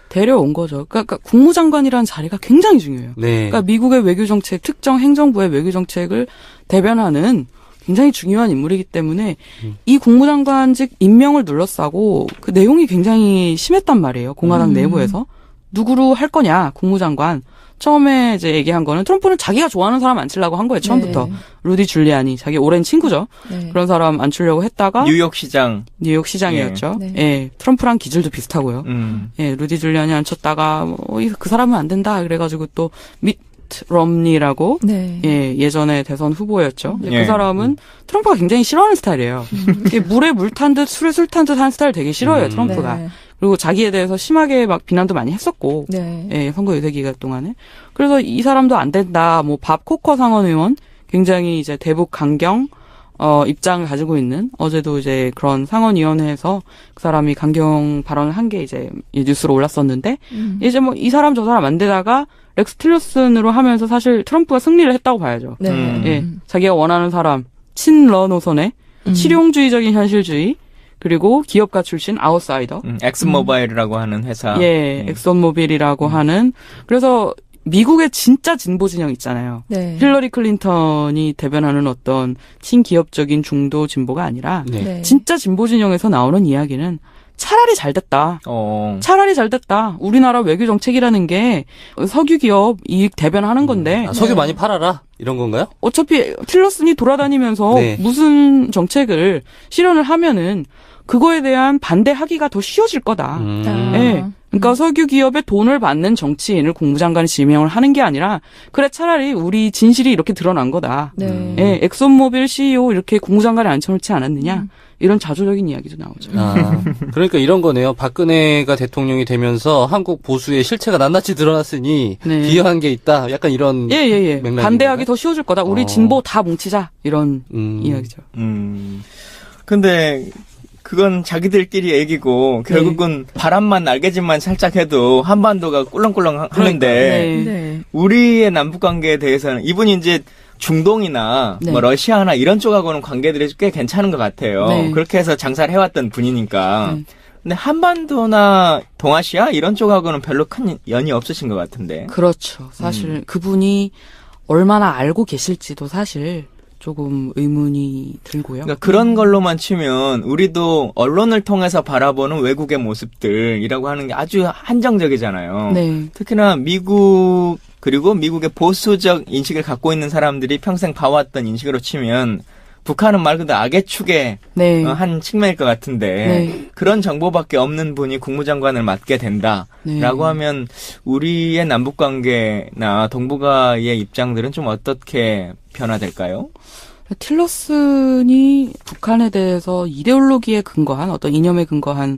데려온 거죠. 그러니까 국무장관이라는 자리가 굉장히 중요해요. 네. 그러니까 미국의 외교정책, 특정 행정부의 외교정책을 대변하는 굉장히 중요한 인물이기 때문에 이 국무장관직 임명을 둘러싸고 그 내용이 굉장히 심했단 말이에요. 공화당 내부에서. 누구로 할 거냐, 국무장관. 처음에 이제 얘기한 거는 트럼프는 자기가 좋아하는 사람 앉히려고 한 거예요, 처음부터. 네. 루디 줄리아니, 자기 오랜 친구죠. 네. 그런 사람 앉히려고 했다가 뉴욕 시장. 뉴욕 시장이었죠. 네. 예, 트럼프랑 기질도 비슷하고요. 음. 예, 루디 줄리아니 앉혔다가 그 사람은 안 된다 그래가지고 또 미트 럼니라고 네. 예, 예전에 대선 후보였죠. 근데 예. 그 사람은 트럼프가 굉장히 싫어하는 스타일이에요. 이게 물에 물 탄 듯 술에 술 탄 듯 하는 스타일 되게 싫어해요, 트럼프가. 네. 그리고 자기에 대해서 심하게 막 비난도 많이 했었고, 네. 예, 선거 유세 기간 동안에. 그래서 이 사람도 안 된다, 뭐, 밥 코커 상원 의원, 굉장히 이제 대북 강경, 입장을 가지고 있는, 어제도 이제 그런 상원위원회에서 그 사람이 강경 발언을 한 게 이제 뉴스로 올랐었는데, 이제 뭐, 이 사람 저 사람 안 되다가, 렉스 틸러슨으로 하면서 사실 트럼프가 승리를 했다고 봐야죠. 네. 예, 자기가 원하는 사람, 친러 노선의 실용주의적인 현실주의, 그리고 기업가 출신 아웃사이더. 엑스모바일이라고 하는 회사. 예, 엑선모빌이라고 하는. 그래서 미국의 진짜 진보 진영 있잖아요. 네. 힐러리 클린턴이 대변하는 어떤 친기업적인 중도 진보가 아니라 네. 네. 진짜 진보 진영에서 나오는 이야기는 차라리 잘 됐다. 차라리 잘 됐다. 우리나라 외교 정책이라는 게 석유 기업 이익 대변하는 건데 아, 석유 많이 팔아라 이런 건가요? 어차피 틸러슨이 돌아다니면서 네. 무슨 정책을 실현을 하면은 그거에 대한 반대하기가 더 쉬워질 거다. 예. 그러니까 석유 기업에 돈을 받는 정치인을 국무장관에 지명을 하는 게 아니라 그래 차라리 우리 진실이 이렇게 드러난 거다. 네. 예, 엑손모빌 CEO 이렇게 국무장관에 앉혀놓지 않았느냐. 이런 자조적인 이야기도 나오죠. 아, 그러니까 이런 거네요. 박근혜가 대통령이 되면서 한국 보수의 실체가 낱낱이 드러났으니 네. 비하한 게 있다. 약간 이런 예. 맥락인 반대하기 건가요? 더 쉬워질 거다. 우리 진보 다 뭉치자. 이런 이야기죠. 근데 그건 자기들끼리 얘기고 결국은 바람만 날개짓만 살짝 해도 한반도가 꿀렁꿀렁 하는데 네. 네. 우리의 남북 관계에 대해서는 이분이 이제 중동이나 네. 뭐 러시아나 이런 쪽하고는 관계들이 꽤 괜찮은 것 같아요. 네. 그렇게 해서 장사를 해왔던 분이니까. 네. 근데 한반도나 동아시아 이런 쪽하고는 별로 큰 연이 없으신 것 같은데. 그렇죠. 사실 그분이 얼마나 알고 계실지도 사실 조금 의문이 들고요. 그러니까 그런 걸로만 치면 우리도 언론을 통해서 바라보는 외국의 모습들이라고 하는 게 아주 한정적이잖아요. 네. 특히나 미국 그리고 미국의 보수적 인식을 갖고 있는 사람들이 평생 봐왔던 인식으로 치면 북한은 말 그대로 악의 축의 네. 한 측면일 것 같은데 네. 그런 정보밖에 없는 분이 국무장관을 맡게 된다라고 네. 하면 우리의 남북관계나 동북아의 입장들은 좀 어떻게 변화될까요? 틸러슨이 북한에 대해서 이데올로기에 근거한 어떤 이념에 근거한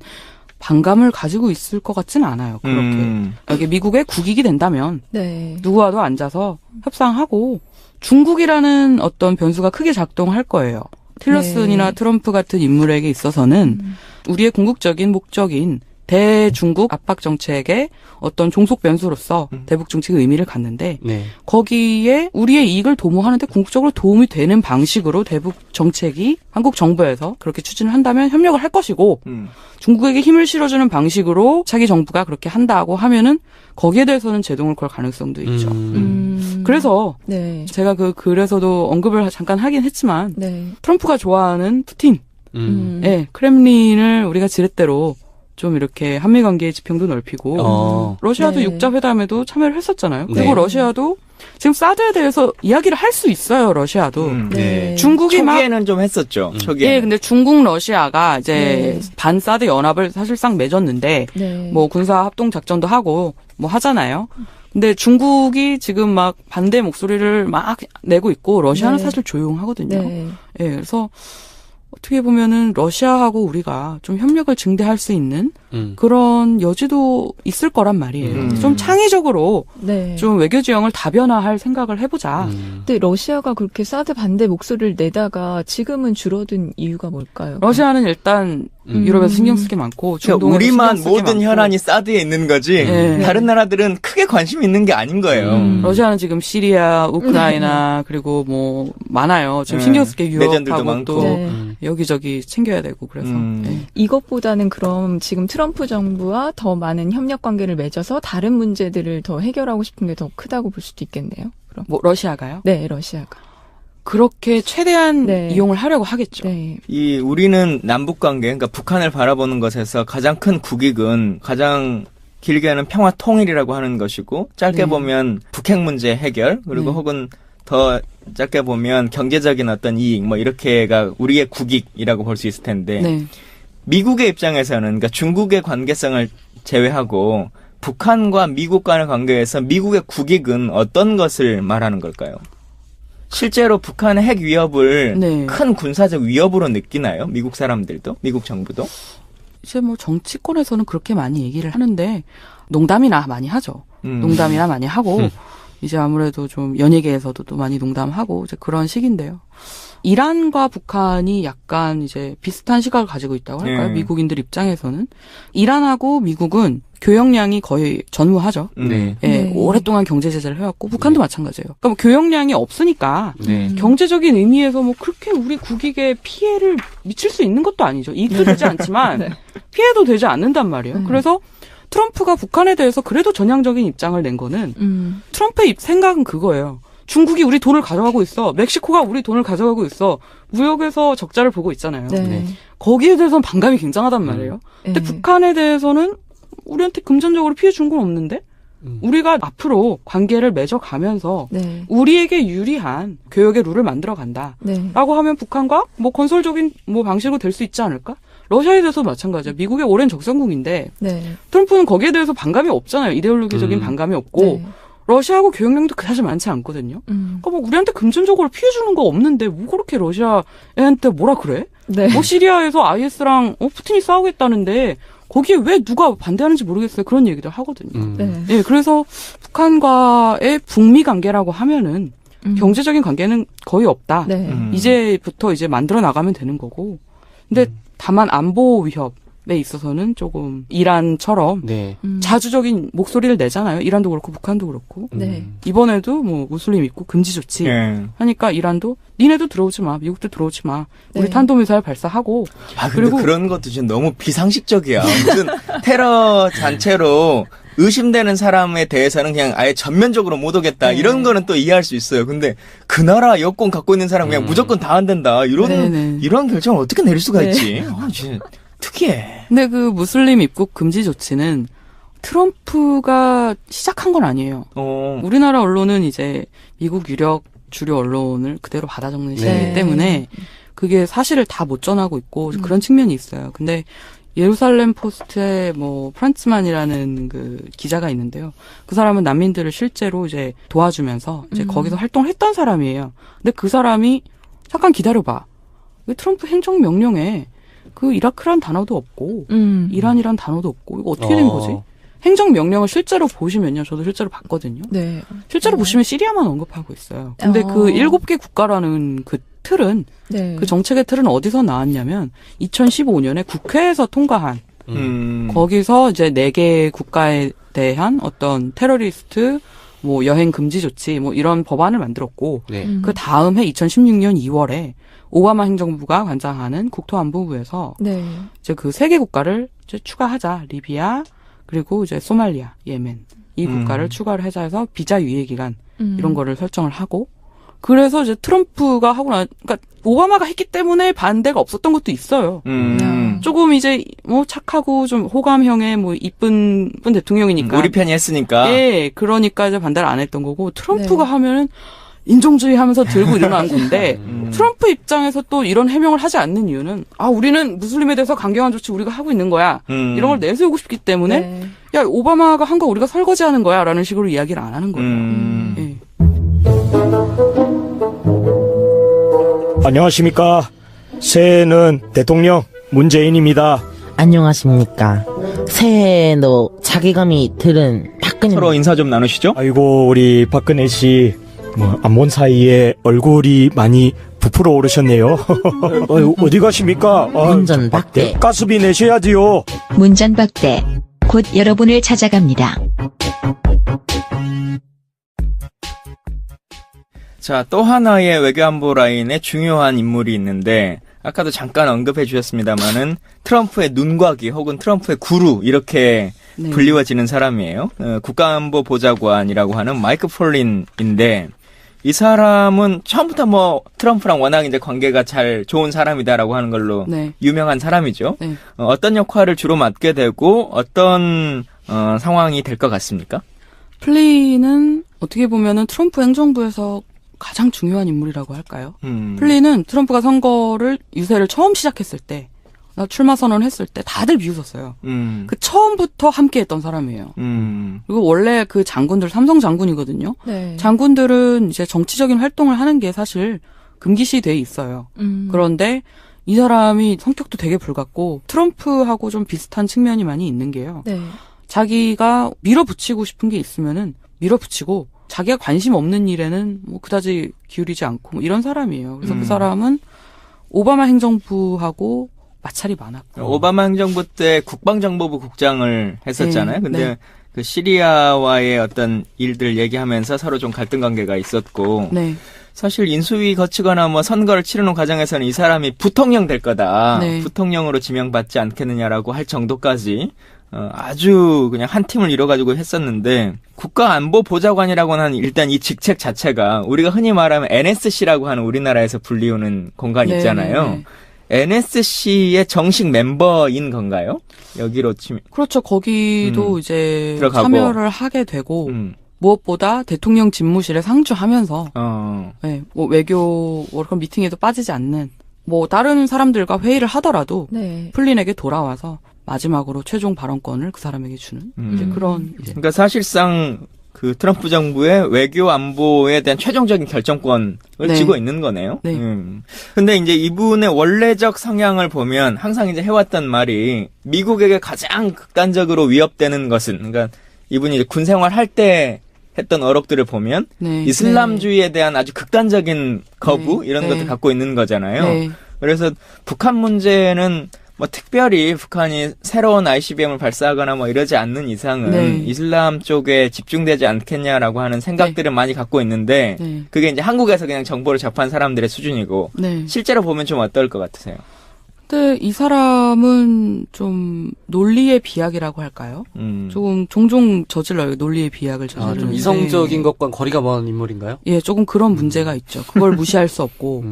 반감을 가지고 있을 것 같지는 않아요. 그렇게. 이게 미국의 국익이 된다면 네. 누구와도 앉아서 협상하고 중국이라는 어떤 변수가 크게 작동할 거예요. 틸러슨이나 네. 트럼프 같은 인물에게 있어서는 우리의 궁극적인 목적인 대중국 압박 정책의 어떤 종속 변수로서 대북 정책의 의미를 갖는데 네. 거기에 우리의 이익을 도모하는데 궁극적으로 도움이 되는 방식으로 대북 정책이 한국 정부에서 그렇게 추진을 한다면 협력을 할 것이고 중국에게 힘을 실어주는 방식으로 차기 정부가 그렇게 한다고 하면은 거기에 대해서는 제동을 걸 가능성도 있죠. 그래서 네. 제가 그 글에서도 언급을 잠깐 하긴 했지만 네. 트럼프가 좋아하는 푸틴, 예, 크렘린을 우리가 지렛대로 좀 이렇게 한미 관계의 지평도 넓히고 러시아도 네. 육자 회담에도 참여를 했었잖아요. 그리고 네. 러시아도 지금 사드에 대해서 이야기를 할 수 있어요, 러시아도. 네. 중국이 막 초기에는 좀 했었죠. 초기에. 예, 근데 중국 러시아가 이제 네. 반사드 연합을 사실상 맺었는데 네. 뭐 군사 합동 작전도 하고 뭐 하잖아요. 근데 중국이 지금 막 반대 목소리를 막 내고 있고 러시아는 네. 사실 조용하거든요. 네. 예, 그래서 어떻게 보면은 러시아하고 우리가 좀 협력을 증대할 수 있는 그런 여지도 있을 거란 말이에요. 좀 창의적으로 네. 좀 외교 지형을 다변화할 생각을 해보자. 근데 러시아가 그렇게 사드 반대 목소리를 내다가 지금은 줄어든 이유가 뭘까요? 러시아는 일단 유럽에서 신경 쓸 게 많고 그러니까 중동에서 우리만 신경 쓸게 모든 많고. 혈안이 사드에 있는 거지 네. 다른 나라들은 크게 관심 있는 게 아닌 거예요. 러시아는 지금 시리아, 우크라이나 그리고 뭐 많아요. 지금 네. 신경 쓸 게 내전들도 유럽하고 많고. 또 네. 여기저기 챙겨야 되고 그래서 예. 이것보다는 그럼 지금 트럼프 정부와 더 많은 협력 관계를 맺어서 다른 문제들을 더 해결하고 싶은 게 더 크다고 볼 수도 있겠네요. 그럼. 뭐 러시아가요? 네, 러시아가. 그렇게 최대한 네. 이용을 하려고 하겠죠. 네. 이 우리는 남북 관계, 그러니까 북한을 바라보는 것에서 가장 큰 국익은 가장 길게는 평화 통일이라고 하는 것이고 짧게 네. 보면 북핵 문제 해결 그리고 네. 혹은 더 짧게 보면 경제적인 어떤 이익 뭐 이렇게가 우리의 국익이라고 볼 수 있을 텐데 네. 미국의 입장에서는 그러니까 중국의 관계성을 제외하고 북한과 미국 간의 관계에서 미국의 국익은 어떤 것을 말하는 걸까요? 실제로 북한의 핵 위협을 네. 큰 군사적 위협으로 느끼나요? 미국 사람들도? 미국 정부도? 이제 뭐 정치권에서는 그렇게 많이 얘기를 하는데 농담이나 많이 하죠. 농담이나 많이 하고 이제 아무래도 좀 연예계에서도 또 많이 농담하고 이제 그런 식인데요. 이란과 북한이 약간 이제 비슷한 시각을 가지고 있다고 할까요? 네. 미국인들 입장에서는 이란하고 미국은 교역량이 거의 전무하죠. 네. 예, 네. 오랫동안 경제 제재를 해왔고 북한도 마찬가지예요. 그러니까 뭐 교역량이 없으니까 네. 경제적인 의미에서 뭐 그렇게 우리 국익에 피해를 미칠 수 있는 것도 아니죠. 이익도 되지 않지만 네. 피해도 되지 않는단 말이에요. 그래서 트럼프가 북한에 대해서 그래도 전향적인 입장을 낸 거는 트럼프의 생각은 그거예요. 중국이 우리 돈을 가져가고 있어. 멕시코가 우리 돈을 가져가고 있어. 무역에서 적자를 보고 있잖아요. 네. 네. 거기에 대해서는 반감이 굉장하단 말이에요. 근데 네. 북한에 대해서는 우리한테 금전적으로 피해 준 건 없는데 우리가 앞으로 관계를 맺어가면서 네. 우리에게 유리한 교역의 룰을 만들어 간다. 네. 라고 하면 북한과 뭐 건설적인 뭐 방식으로 될 수 있지 않을까? 러시아에 대해서도 마찬가지야. 미국의 오랜 적성국인데 네. 트럼프는 거기에 대해서 반감이 없잖아요. 이데올로기적인 반감이 없고 네. 러시아하고 교역량도 그다지 많지 않거든요. 그러니까 뭐 우리한테 금전적으로 피해 주는 거 없는데 뭐 그렇게 러시아한테 뭐라 그래? 네. 뭐 시리아에서 IS랑 푸틴이 싸우겠다는데 거기에 왜 누가 반대하는지 모르겠어요. 그런 얘기도 하거든요. 네. 예, 그래서 북한과의 북미 관계라고 하면은 경제적인 관계는 거의 없다. 네. 이제부터 이제 만들어 나가면 되는 거고. 근데 다만 안보 위협에 있어서는 조금 이란처럼 네. 자주적인 목소리를 내잖아요. 이란도 그렇고 북한도 그렇고. 네. 이번에도 뭐 무슬림 입국 금지 조치 예. 하니까 이란도 니네도 들어오지 마. 미국도 들어오지 마. 우리 네. 탄도미사일 발사하고. 아, 근데 그리고- 그런 것도 지금 너무 비상식적이야. 무슨 테러 단체로 의심되는 사람에 대해서는 그냥 아예 전면적으로 못 오겠다. 네. 이런 거는 또 이해할 수 있어요. 근데 그 나라 여권 갖고 있는 사람 그냥 무조건 다 안 된다. 네네. 이런 결정을 어떻게 내릴 수가 네. 있지? 아, 진짜 특이해. 근데 그 무슬림 입국 금지 조치는 트럼프가 시작한 건 아니에요. 우리나라 언론은 이제 미국 유력 주류 언론을 그대로 받아 적는 시기이기 네. 때문에 그게 사실을 다 못 전하고 있고 그런 측면이 있어요. 근데 예루살렘 포스트에 뭐 프란츠만이라는 그 기자가 있는데요. 그 사람은 난민들을 실제로 이제 도와주면서 이제 거기서 활동을 했던 사람이에요. 근데 그 사람이 잠깐 기다려봐. 왜 트럼프 행정명령에 그 이라크란 단어도 없고 이란이란 단어도 없고 이거 어떻게 된 거지? 행정명령을 실제로 보시면요. 저도 실제로 봤거든요. 네. 실제로 보시면 시리아만 언급하고 있어요. 근데 그 7개 국가라는 그 틀은 네. 그 정책의 틀은 어디서 나왔냐면 2015년에 국회에서 통과한 거기서 이제 4개 국가에 대한 어떤 테러리스트 뭐 여행 금지 조치 뭐 이런 법안을 만들었고 네. 그 다음 해 2016년 2월에 오바마 행정부가 관장하는 국토안보부에서 네. 이제 그 3개 국가를 이제 추가하자. 리비아 그리고 이제 소말리아, 예멘 이 국가를 추가를 하자 해서 비자 유예 기간 이런 거를 설정을 하고 그래서 이제 트럼프가 하고 그러니까 오바마가 했기 때문에 반대가 없었던 것도 있어요. 조금 이제 뭐 착하고 좀 호감형의 뭐 이쁜 대통령이니까. 우리 편이 했으니까. 예, 그러니까 이제 반대를 안 했던 거고 트럼프가 하면은 인종주의 하면서 들고 일어난 건데 트럼프 입장에서 또 이런 해명을 하지 않는 이유는 우리는 무슬림에 대해서 강경한 조치 우리가 하고 있는 거야. 이런 걸 내세우고 싶기 때문에 야, 오바마가 한 거 우리가 설거지하는 거야 라는 식으로 이야기를 안 하는 거예요. 예. 안녕하십니까. 새해에는 대통령 문재인입니다. 안녕하십니까. 새해에도 자괴감이 들은 박근혜. 서로 인사 좀 나누시죠? 아이고 우리 박근혜 씨 안 본 사이에 얼굴이 많이 부풀어 오르셨네요. 어디 가십니까? 문전박대. 가스비 내셔야지요. 문전박대. 곧 여러분을 찾아갑니다. 자, 또 하나의 외교안보 라인에 중요한 인물이 있는데 아까도 잠깐 언급해 주셨습니다만은 트럼프의 눈과 귀 혹은 트럼프의 구루 이렇게 네. 불리워지는 사람이에요. 국가안보 보좌관이라고 하는 마이크 폴린인데 이 사람은 처음부터 뭐 트럼프랑 워낙 이제 관계가 잘 좋은 사람이다라고 하는 걸로 네. 유명한 사람이죠. 네. 어떤 역할을 주로 맡게 되고 어떤 상황이 될 것 같습니까? 플린은 어떻게 보면은 트럼프 행정부에서 가장 중요한 인물이라고 할까요? 플린은 트럼프가 선거를 유세를 처음 시작했을 때, 출마 선언했을 때 다들 비웃었어요. 그 처음부터 함께했던 사람이에요. 그리고 원래 그 장군들 삼성 장군이거든요. 네. 장군들은 이제 정치적인 활동을 하는 게 사실 금기시돼 있어요. 그런데 이 사람이 성격도 되게 불같고 트럼프하고 좀 비슷한 측면이 많이 있는 게요. 네. 자기가 밀어붙이고 싶은 게 있으면은 밀어붙이고 자기가 관심 없는 일에는 뭐 그다지 기울이지 않고 뭐 이런 사람이에요. 그래서 그 사람은 오바마 행정부하고 마찰이 많았고. 오바마 행정부 때 국방정보부 국장을 했었잖아요. 네, 근데 네. 그 시리아와의 어떤 일들 얘기하면서 서로 좀 갈등 관계가 있었고 네. 사실 인수위 거치거나 뭐 선거를 치르는 과정에서는 이 사람이 부통령 될 거다. 네. 부통령으로 지명받지 않겠느냐라고 할 정도까지 아주 그냥 한 팀을 이뤄가지고 했었는데 국가안보보좌관이라고 하는 일단 이 직책 자체가 우리가 흔히 말하면 NSC라고 하는 우리나라에서 불리우는 공간이 네, 있잖아요. 네. NSC의 정식 멤버인 건가요? 여기로 치면. 그렇죠. 거기도 이제 들어가고. 참여를 하게 되고 무엇보다 대통령 집무실에 상주하면서 네, 뭐 외교 그런 미팅에도 빠지지 않는 뭐 다른 사람들과 회의를 하더라도 네. 플린에게 돌아와서 마지막으로 최종 발언권을 그 사람에게 주는 이제 그런 이제 그러니까 사실상 그 트럼프 정부의 외교 안보에 대한 최종적인 결정권을 네. 쥐고 있는 거네요. 네. 근데 이제 이분의 원래적 성향을 보면 항상 이제 해왔던 말이 미국에게 가장 극단적으로 위협되는 것은 그러니까 이분이 이제 군 생활할 때 했던 어록들을 보면 네. 이슬람주의에 대한 아주 극단적인 거부 네. 이런 네. 것들 갖고 있는 거잖아요. 네. 그래서 북한 문제는 뭐 특별히 북한이 새로운 ICBM을 발사하거나 뭐 이러지 않는 이상은 네. 이슬람 쪽에 집중되지 않겠냐라고 하는 생각들을 많이 갖고 있는데 네. 그게 이제 한국에서 그냥 정보를 접한 사람들의 수준이고 네. 실제로 보면 좀 어떨 것 같으세요? 근데 이 사람은 좀 논리의 비약이라고 할까요? 조금 종종 저질러요. 논리의 비약을 저지르는. 좀 이성적인 것과 거리가 먼 인물인가요? 예, 조금 그런 문제가 있죠. 그걸 무시할 수 없고.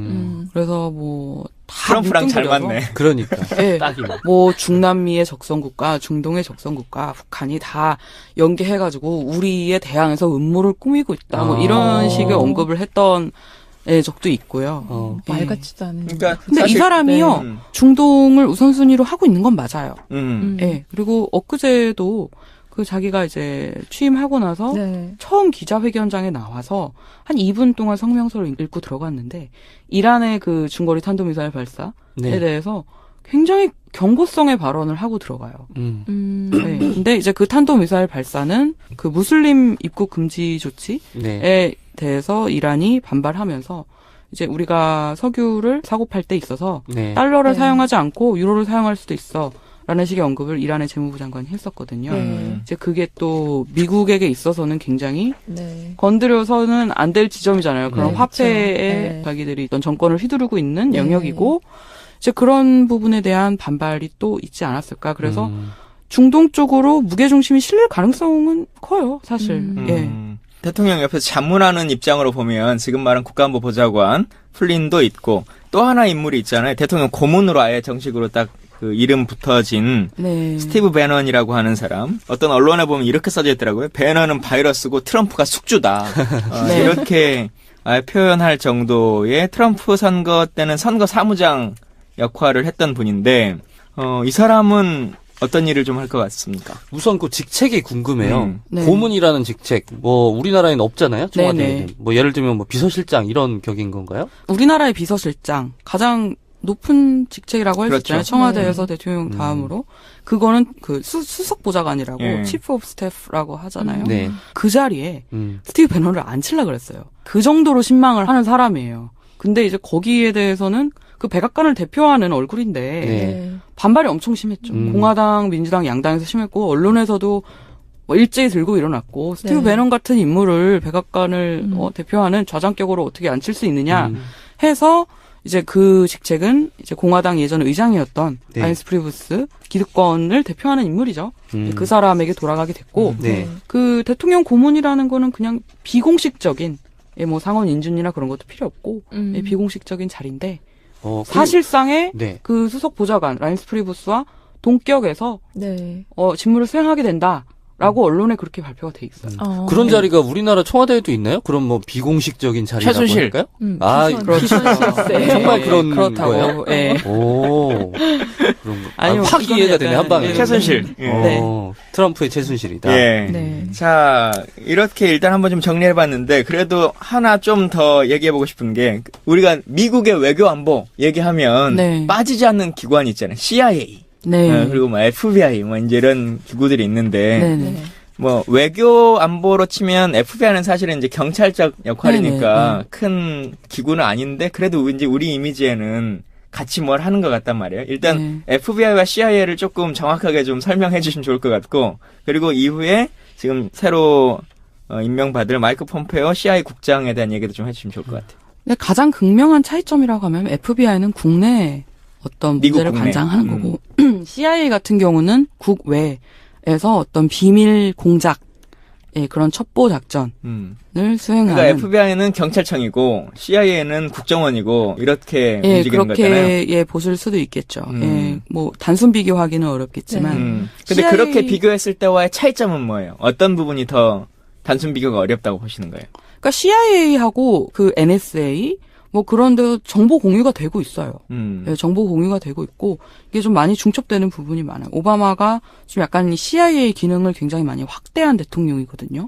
그래서 뭐 다 트럼프랑 잘 맞네. 그러니까. 예. 딱이네. 뭐 중남미의 적성국가, 중동의 적성국가, 북한이 다 연계해가지고 우리에 대항해서 음모를 꾸미고 있다. 뭐 이런 식의 언급을 했던 적도 있고요. 예. 말 같지도 않은. 그러니까 근데 사실, 이 사람이요, 네. 중동을 우선순위로 하고 있는 건 맞아요. 예. 그리고 엊그제도 그 자기가 이제 취임하고 나서 네. 처음 기자회견장에 나와서 한 2분 동안 성명서를 읽고 들어갔는데 이란의 그 중거리 탄도미사일 발사에 네. 대해서 굉장히 경고성의 발언을 하고 들어가요. 네. 근데 이제 그 탄도미사일 발사는 그 무슬림 입국 금지 조치에 네. 대해서 이란이 반발하면서 이제 우리가 석유를 사고 팔 때 있어서 네. 달러를 네. 사용하지 않고 유로를 사용할 수도 있어. 라는 식의 언급을 이란의 재무부 장관이 했었거든요. 이제 그게 또 미국에게 있어서는 굉장히 네. 건드려서는 안 될 지점이잖아요. 그런 네, 화폐에 그렇죠. 네. 자기들이 어떤 정권을 휘두르고 있는 네. 영역이고 이제 그런 부분에 대한 반발이 또 있지 않았을까. 그래서 중동 쪽으로 무게중심이 실릴 가능성은 커요, 사실. 예. 대통령 옆에서 자문하는 입장으로 보면 지금 말한 국가안보 보좌관 플린도 있고 또 하나 인물이 있잖아요. 대통령 고문으로 아예 정식으로 딱 그 이름 붙어진 네. 스티브 배넌이라고 하는 사람. 어떤 언론에 보면 이렇게 써져 있더라고요. 배넌은 바이러스고 트럼프가 숙주다. 네. 이렇게 표현할 정도의 트럼프 선거 때는 선거 사무장 역할을 했던 분인데 이 사람은 어떤 일을 좀 할 것 같습니까? 우선 그 직책이 궁금해요. 네. 고문이라는 직책, 뭐 우리나라에는 없잖아요. 청와대에는. 네네. 뭐 예를 들면 뭐 비서실장 이런 격인 건가요? 우리나라의 비서실장 가장 높은 직책이라고 할 수 그렇죠. 있잖아요. 청와대에서 대통령 다음으로. 그거는 그 수석 보좌관이라고 예. 치프 오브 스태프라고 하잖아요. 네. 그 자리에 스티브 배너를 앉히려고 그랬어요. 그 정도로 신망을 하는 사람이에요. 근데 이제 거기에 대해서는 그 백악관을 대표하는 얼굴인데 네. 반발이 엄청 심했죠. 공화당, 민주당, 양당에서 심했고 언론에서도 뭐 일제히 들고 일어났고 스티브 네. 배넌 같은 인물을 백악관을 대표하는 좌장격으로 어떻게 앉힐 수 있느냐 해서 이제 그 직책은 이제 공화당 예전 의장이었던 네. 라인스 프리부스 기득권을 대표하는 인물이죠. 그 사람에게 돌아가게 됐고 네. 그 대통령 고문이라는 거는 그냥 비공식적인 뭐 상원 인준이나 그런 것도 필요 없고 비공식적인 자리인데 사실상의 네. 그 수석 보좌관 라인스 프리부스와 동격에서 네. 직무를 수행하게 된다라고 언론에 그렇게 발표가 돼 있어요. 그런 자리가 우리나라 청와대에도 있나요? 그럼 뭐 비공식적인 자리라고 최순실. 할까요? 비선실세. 정말 그런 그렇다고. 거예요? 예. 오. 그런 거. 아니요, 확 그건 이해가 약간, 되네, 한 방에. 예. 최순실. 네. 트럼프의 최순실이다. 예. 네. 자, 이렇게 일단 한번 좀 정리해봤는데, 그래도 하나 좀 더 얘기해보고 싶은 게, 우리가 미국의 외교안보 얘기하면 네. 빠지지 않는 기관이 있잖아요. CIA. 네. 그리고 뭐 FBI, 뭐 이제 이런 기구들이 있는데, 네네. 뭐 외교안보로 치면 FBI는 사실은 이제 경찰적 역할이니까 큰 기구는 아닌데, 그래도 이제 우리 이미지에는 같이 뭘 하는 것 같단 말이에요. 일단 FBI와 CIA를 조금 정확하게 좀 설명해 주시면 좋을 것 같고, 그리고 이후에 지금 새로 임명받을 마이크 폼페오 CIA 국장에 대한 얘기도 좀 해주시면 좋을 것 같아요. 근데 가장 극명한 차이점이라고 하면 FBI는 국내 어떤 미국 문제를 국내. 관장하는 거고 CIA 같은 경우는 국외에서 어떤 비밀 공작 그런 첩보 작전을 수행하는. 그러니까 FBI는 경찰청이고 CIA는 국정원이고 이렇게 움직이는 그렇게 거잖아요. 보실 수도 있겠죠. 뭐 단순 비교하기는 어렵겠지만. 근데 CIA 그렇게 비교했을 때와의 차이점은 뭐예요? 어떤 부분이 더 단순 비교가 어렵다고 보시는 거예요? 그러니까 CIA하고 그 NSA 뭐 그런 데 정보 공유가 되고 있어요. 정보 공유가 되고 있고 이게 좀 많이 중첩되는 부분이 많아요. 오바마가 좀 약간 CIA 기능을 굉장히 많이 확대한 대통령이거든요.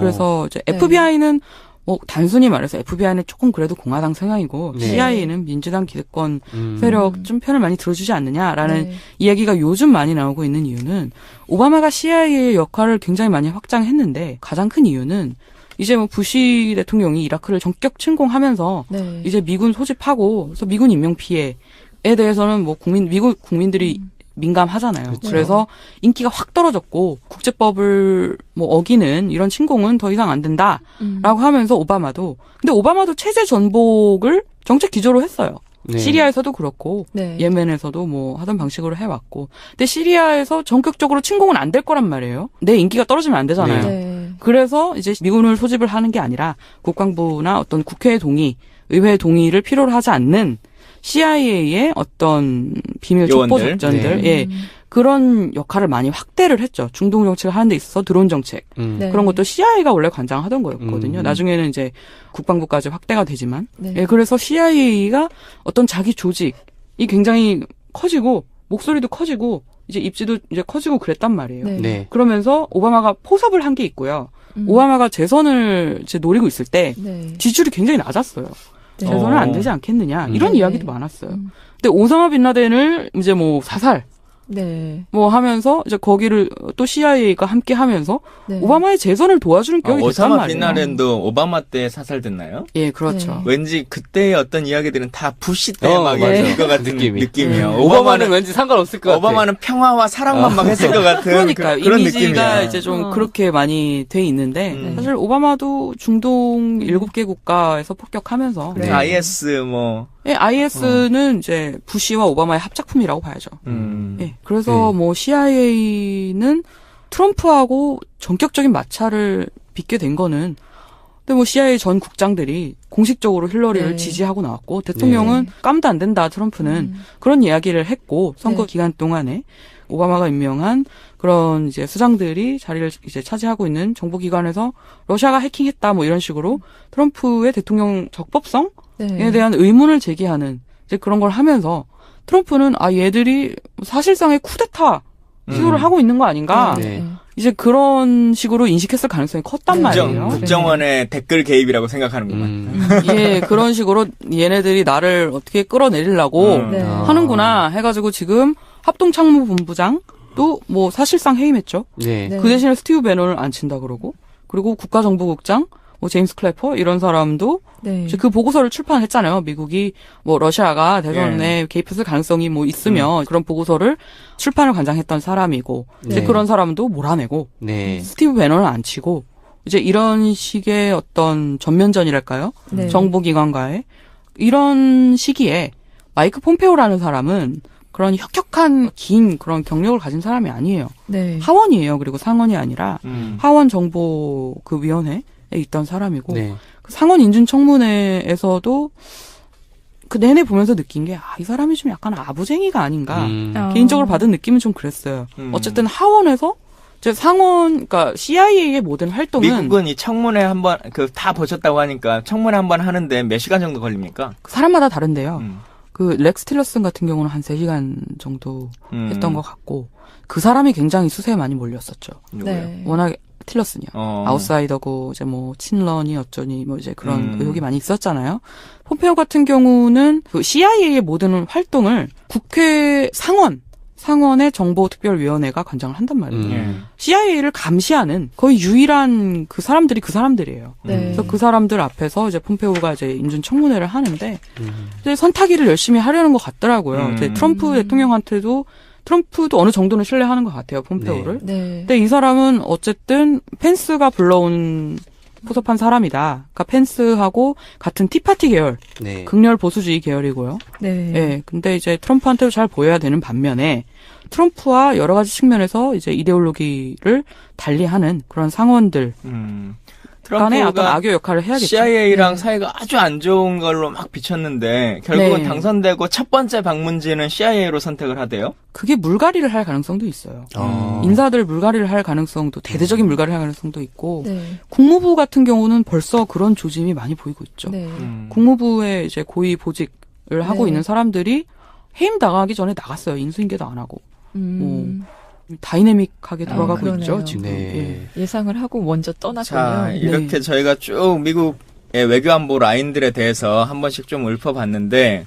그래서 이제 FBI는 뭐 단순히 말해서 FBI는 조금 그래도 공화당 성향이고 네. CIA는 민주당 기득권 세력 좀 편을 많이 들어주지 않느냐라는 이야기가 요즘 많이 나오고 있는 이유는 오바마가 CIA의 역할을 굉장히 많이 확장했는데 가장 큰 이유는 이제 뭐 부시 대통령이 이라크를 전격 침공하면서 이제 미군 소집하고 그래서 미군 인명 피해에 대해서는 뭐 미국 국민들이 민감하잖아요. 그렇죠. 그래서 인기가 확 떨어졌고 국제법을 뭐 어기는 이런 침공은 더 이상 안 된다라고 하면서 오바마도 근데 오바마도 체제 전복을 정책 기조로 했어요. 네. 시리아에서도 그렇고 예멘에서도 뭐 하던 방식으로 해왔고 근데 시리아에서 전격적으로 침공은 안 될 거란 말이에요. 내 인기가 떨어지면 안 되잖아요. 그래서 이제 미군을 소집을 하는 게 아니라 국방부나 어떤 국회의 동의, 의회의 동의를 필요로 하지 않는 CIA의 어떤 비밀 첩보 작전들, 그런 역할을 많이 확대를 했죠. 중동 정책을 하는 데 있어서 드론 정책. 그런 것도 CIA가 원래 관장하던 거였거든요. 나중에는 이제 국방부까지 확대가 되지만. 그래서 CIA가 어떤 자기 조직이 굉장히 커지고, 목소리도 커지고, 이제 입지도 이제 커지고 그랬단 말이에요. 그러면서 오바마가 포섭을 한 게 있고요. 오바마가 재선을 이제 노리고 있을 때 지지율이 굉장히 낮았어요. 재선은 안 되지 않겠느냐. 이런 이야기도 많았어요. 근데 오사마 빈라덴을 이제 뭐 사살, 뭐 하면서 이제 거기를 또 CIA가 함께 하면서 오바마의 재선을 도와주는 격이 됐단 오사마 말이에요. 빈라덴도 오바마 때 사살됐나요? 예, 그렇죠. 왠지 그때의 어떤 이야기들은 다 부시 때 막 맞아요. 있을 것 같은 느낌이에요. 오바마는 왠지 상관없을 것 같아. 오바마는 평화와 사랑만 막 했을 것 같은 그러니까요. 그런 이미지가 느낌이야. 이제 좀 그렇게 많이 돼 있는데 사실 오바마도 중동 7개 국가에서 폭격하면서 IS 뭐 IS는 이제 부시와 오바마의 합작품이라고 봐야죠. 그래서 뭐 CIA는 트럼프하고 전격적인 마찰을 빚게 된 거는 근데 뭐 CIA 전 국장들이 공식적으로 힐러리를 네. 지지하고 나왔고 대통령은 깜도 안 된다 트럼프는 그런 이야기를 했고 선거 네. 기간 동안에 오바마가 임명한 그런 이제 수장들이 자리를 이제 차지하고 있는 정보기관에서 러시아가 해킹했다 뭐 이런 식으로 트럼프의 대통령 적법성에 네. 대한 의문을 제기하는 이제 그런 걸 하면서 트럼프는 얘들이 사실상의 쿠데타 시도를 하고 있는 거 아닌가 네. 이제 그런 식으로 인식했을 가능성이 컸단 말이에요. 국정원의 댓글 개입이라고 생각하는구만. 예, 그런 식으로 얘네들이 나를 어떻게 끌어내리려고 네. 하는구나 해가지고 지금 합동참모본부장도 뭐 사실상 해임했죠. 네. 네. 그 대신에 스티브 배넌을 안 친다 그러고 그리고 국가정보국장 뭐 제임스 클래퍼 이런 사람도 네. 이제 그 보고서를 출판했잖아요. 미국이 뭐 러시아가 대선에 개입했을 가능성이 뭐 있으며 그런 보고서를 출판을 관장했던 사람이고 이제 네. 그런 사람도 몰아내고 네. 스티브 배넌을 안 치고 이제 이런 식의 어떤 전면전이랄까요? 네. 정보기관과의 이런 시기에 마이크 폼페오라는 사람은 그런 혁혁한 긴 그런 경력을 가진 사람이 아니에요. 네. 하원이에요. 그리고 상원이 아니라 하원 정보 그 위원회에 있던 사람이고 네. 그 상원 인준 청문회에서도 그 내내 보면서 느낀 게 이 사람이 좀 약간 아부쟁이가 아닌가. 개인적으로 받은 느낌은 좀 그랬어요. 어쨌든 하원에서 이제 상원, 그러니까 CIA의 모든 활동은 미국은 이 청문회 한번 다 보셨다고 하니까 청문회 한번 하는데 몇 시간 정도 걸립니까? 사람마다 다른데요. 음. 그 렉스 틸러슨 같은 경우는 한 3시간 정도 음. 했던 것 같고 그 사람이 굉장히 수세에 많이 몰렸었죠. 누구요? 네. 워낙 틸러슨이요. 어. 아웃사이더고 이제 뭐 친러니 어쩌니 뭐 이제 그런 의혹이 많이 있었잖아요. 폼페오 같은 경우는 그 CIA의 모든 활동을 국회 상원의 정보특별위원회가 관장을 한단 말이에요. 예. CIA를 감시하는 거의 유일한 그 사람들이 그 사람들이에요. 네. 그래서 그 사람들 앞에서 이제 폼페오가 이제 인준 청문회를 하는데 이제 선타기를 열심히 하려는 것 같더라고요. 이제 트럼프 대통령한테도 트럼프도 어느 정도는 신뢰하는 것 같아요, 폼페오를. 네. 근데 이 사람은 어쨌든 펜스가 불러온 포섭한 사람이다. 그러니까 펜스하고 같은 티파티 계열, 네. 극렬 보수주의 계열이고요. 네. 예. 근데 이제 트럼프한테도 잘 보여야 되는 반면에 트럼프와 여러 가지 측면에서 이제 이데올로기를 달리하는 그런 상원들 간의 어떤 트럼프가 악교 역할을 해야겠죠. CIA랑 네. 사이가 아주 안 좋은 걸로 막 비쳤는데 결국은 네. 당선되고 첫 번째 방문지는 CIA로 선택을 하대요. 그게 물갈이를 할 가능성도 있어요. 어. 인사들 물갈이를 할 가능성도 대대적인 물갈이를 할 가능성도 있고 네. 국무부 같은 경우는 벌써 그런 조짐이 많이 보이고 있죠. 네. 국무부에 이제 고위 보직을 하고 네. 있는 사람들이 해임 당하기 전에 나갔어요. 인수인계도 안 하고. 다이내믹하게 돌아가고 그러네요. 있죠. 지금. 네. 예. 예상을 하고 먼저 떠났군요. 자, 이렇게 네. 저희가 쭉 미국의 외교안보 라인들에 대해서 한 번씩 좀 읊어봤는데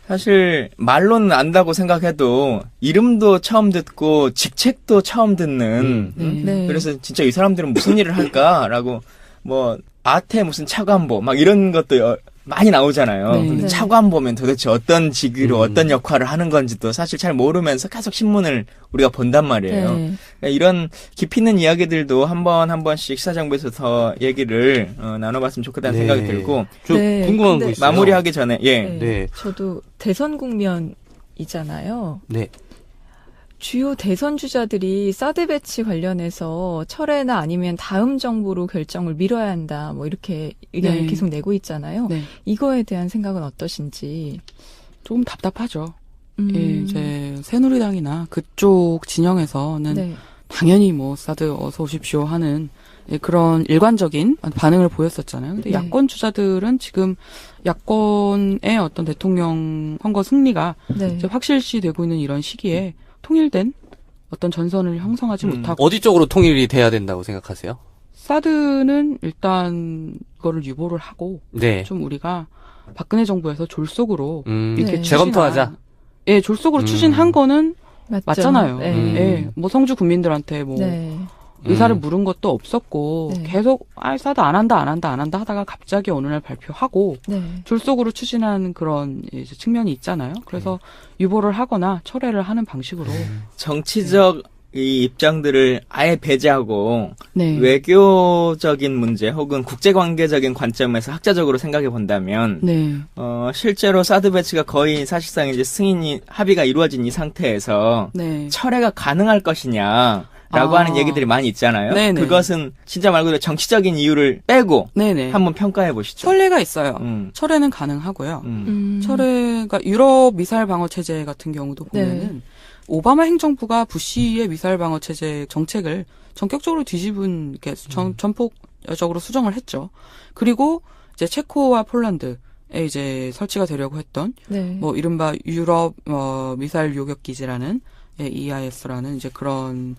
사실 말로는 안다고 생각해도 이름도 처음 듣고 직책도 처음 듣는 네. 그래서 진짜 이 사람들은 무슨 일을 할까라고 뭐 아태 무슨 차관보 막 이런 것도 많이 나오잖아요. 네. 근데 네. 차관보면 도대체 어떤 직위로 어떤 역할을 하는 건지도 사실 잘 모르면서 계속 신문을 우리가 본단 말이에요. 네. 그러니까 이런 깊이 있는 이야기들도 한 번씩 시사정부에서 더 얘기를 나눠봤으면 좋겠다는 네. 생각이 들고 저 네, 궁금한 근데 거 있어요. 마무리하기 전에 예. 네. 네. 저도 대선 국면이잖아요. 네. 주요 대선 주자들이 사드 배치 관련해서 철회나 아니면 다음 정부로 결정을 미뤄야 한다. 뭐 이렇게 의견을 네. 계속 내고 있잖아요. 네. 이거에 대한 생각은 어떠신지. 조금 답답하죠. 예, 이제 새누리당이나 그쪽 진영에서는 네. 당연히 뭐 사드 어서 오십시오 하는 예, 그런 일관적인 반응을 보였었잖아요. 근데 네. 야권 주자들은 지금 야권의 어떤 대통령 선거 승리가 네. 이제 확실시되고 있는 이런 시기에 통일된 어떤 전선을 형성하지 못하고 어디 쪽으로 통일이 돼야 된다고 생각하세요? 사드는 일단 그거를 유보를 하고 네. 좀 우리가 박근혜 정부에서 졸속으로 이렇게 네. 재검토하자. 예, 졸속으로 추진한 거는 맞죠? 맞잖아요. 네. 예, 뭐 성주 국민들한테 뭐 네. 의사를 물은 것도 없었고 네. 계속 사드 안 한다 하다가 갑자기 어느 날 발표하고 네. 졸속으로 추진한 그런 이제 측면이 있잖아요. 그래서 유보를 하거나 철회를 하는 방식으로 정치적 이 입장들을 아예 배제하고 네. 외교적인 문제 혹은 국제관계적인 관점에서 학자적으로 생각해 본다면 네. 실제로 사드 배치가 거의 사실상 이제 합의가 이루어진 이 상태에서 네. 철회가 가능할 것이냐 라고 하는 얘기들이 많이 있잖아요. 네네. 그것은 진짜 말 그대로 정치적인 이유를 빼고 네네. 한번 평가해 보시죠. 철례가 있어요. 음. 철회는 가능하고요. 음. 철회가 유럽 미사일 방어 체제 같은 경우도 네. 보면은 오바마 행정부가 부시의 미사일 방어 체제 정책을 전격적으로 뒤집은 게 전폭적으로 수정을 했죠. 그리고 이제 체코와 폴란드에 이제 설치가 되려고 했던 네. 뭐 이른바 유럽 미사일 요격 기지라는 EIS라는 이제 그런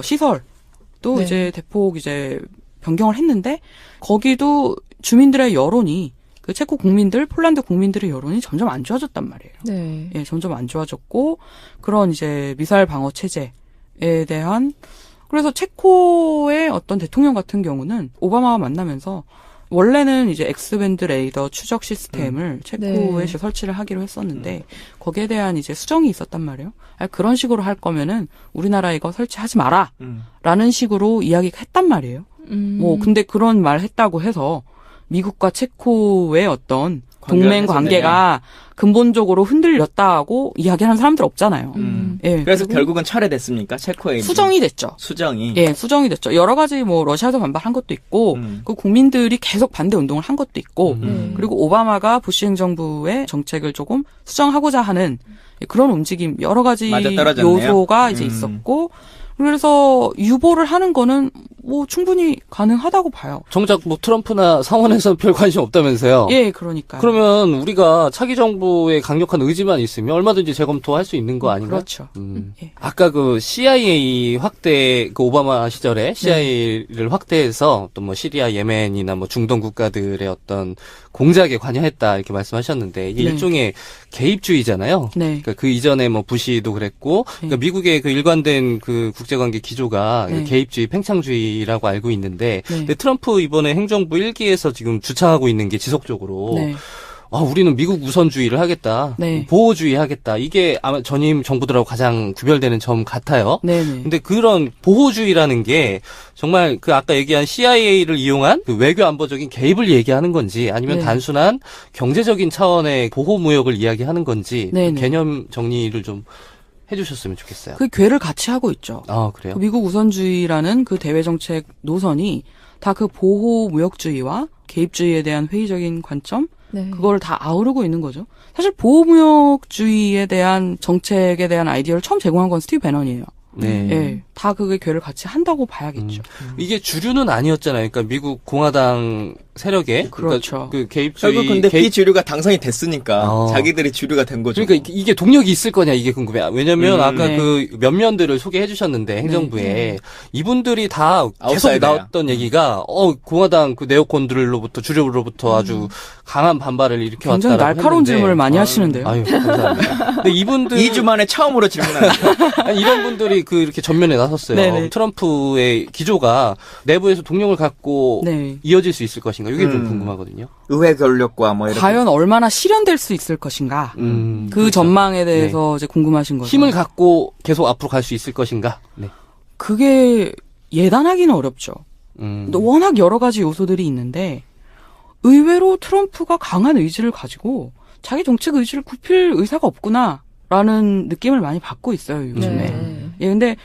시설도 네. 이제 대폭 이제 변경을 했는데 거기도 주민들의 여론이 그 체코 국민들, 폴란드 국민들의 여론이 점점 안 좋아졌단 말이에요. 네. 예, 점점 안 좋아졌고 그런 이제 미사일 방어 체제에 대한 그래서 체코의 어떤 대통령 같은 경우는 오바마와 만나면서 원래는 이제 엑스밴드 레이더 추적 시스템을 체코에 네. 설치를 하기로 했었는데 거기에 대한 이제 수정이 있었단 말이에요. 그런 식으로 할 거면은 우리나라 이거 설치하지 마라. 라는 식으로 이야기가 했단 말이에요. 뭐 근데 그런 말 했다고 해서 미국과 체코의 어떤 동맹 관계가 근본적으로 흔들렸다고 이야기하는 사람들 없잖아요. 예, 그래서 그리고 결국은 철회됐습니까? 체코의 수정이 됐죠. 수정이. 예, 수정이 됐죠. 여러 가지 뭐 러시아도 반발한 것도 있고 그 국민들이 계속 반대 운동을 한 것도 있고 그리고 오바마가 부시 행정부의 정책을 조금 수정하고자 하는 그런 움직임 여러 가지 맞아떨어졌네요. 요소가 이제 있었고 그래서 유보를 하는 거는 뭐 충분히 가능하다고 봐요. 정작 뭐 트럼프나 상원에서는 별 관심 없다면서요. 예, 그러니까요. 그러면 우리가 차기 정부의 강력한 의지만 있으면 얼마든지 재검토할 수 있는 거 아닌가? 그렇죠. 예. 아까 그 CIA 확대, 그 오바마 시절에 CIA를 확대해서 또 뭐 시리아, 예멘이나 뭐 중동 국가들의 어떤 공작에 관여했다 이렇게 말씀하셨는데 이게 네. 일종의 개입주의잖아요. 네. 그러니까 그 이전에 뭐 부시도 그랬고, 그러니까 미국의 그 일관된 그 국제관계 기조가 네. 개입주의, 팽창주의라고 알고 있는데, 네. 근데 트럼프 이번에 행정부 1기에서 지금 주창하고 있는 게 지속적으로. 네. 우리는 미국 우선주의를 하겠다. 네. 보호주의 하겠다. 이게 아마 전임 정부들하고 가장 구별되는 점 같아요. 네네. 근데 그런 보호주의라는 게 정말 그 아까 얘기한 CIA를 이용한 그 외교 안보적인 개입을 얘기하는 건지 아니면 네. 단순한 경제적인 차원의 보호 무역을 이야기하는 건지 네네. 개념 정리를 좀 해주셨으면 좋겠어요. 그 궤를 같이 하고 있죠. 아, 그래요? 그 미국 우선주의라는 그 대외 정책 노선이 다 그 보호 무역주의와 개입주의에 대한 회의적인 관점 네. 그거를 다 아우르고 있는 거죠. 사실 보호무역주의에 대한 정책에 대한 아이디어를 처음 제공한 건 스티브 배넌이에요. 네. 예, 다 그게 궤를 같이 한다고 봐야겠죠. 이게 주류는 아니었잖아요. 그러니까 미국 공화당 세력에 그렇죠. 그 개입주의 결국 근데 비주류가 당선이 됐으니까 어. 자기들이 주류가 된 거죠. 그러니까 이게 동력이 있을 거냐 이게 궁금해요. 왜냐면 아까 네. 그 면면들을 소개해 주셨는데 행정부에 네. 이분들이 다 계속 아웃사이더야. 나왔던 얘기가 공화당 그 네오콘들로부터 주류로부터 아주 강한 반발을 일으켜 굉장히 왔다라고 날카로운 했는데. 질문을 많이 하시는데요. 아유, 감사합니다. 근데 이분들 2주 만에 처음으로 질문하는 아니, 이런 분들이 그 이렇게 전면에 나섰어요. 네네. 트럼프의 기조가 내부에서 동력을 갖고 네. 이어질 수 있을 것인가? 이게 좀 궁금하거든요. 의회 권력과 뭐 이렇게 과연 얼마나 실현될 수 있을 것인가. 그 그렇죠. 전망에 대해서 이제 궁금하신 거죠. 힘을 갖고 계속 앞으로 갈 수 있을 것인가? 네. 그게 예단하기는 어렵죠. 워낙 여러 가지 요소들이 있는데 의외로 트럼프가 강한 의지를 가지고 자기 정책 의지를 굽힐 의사가 없구나라는 느낌을 많이 받고 있어요, 요즘에. 네. 예, 근데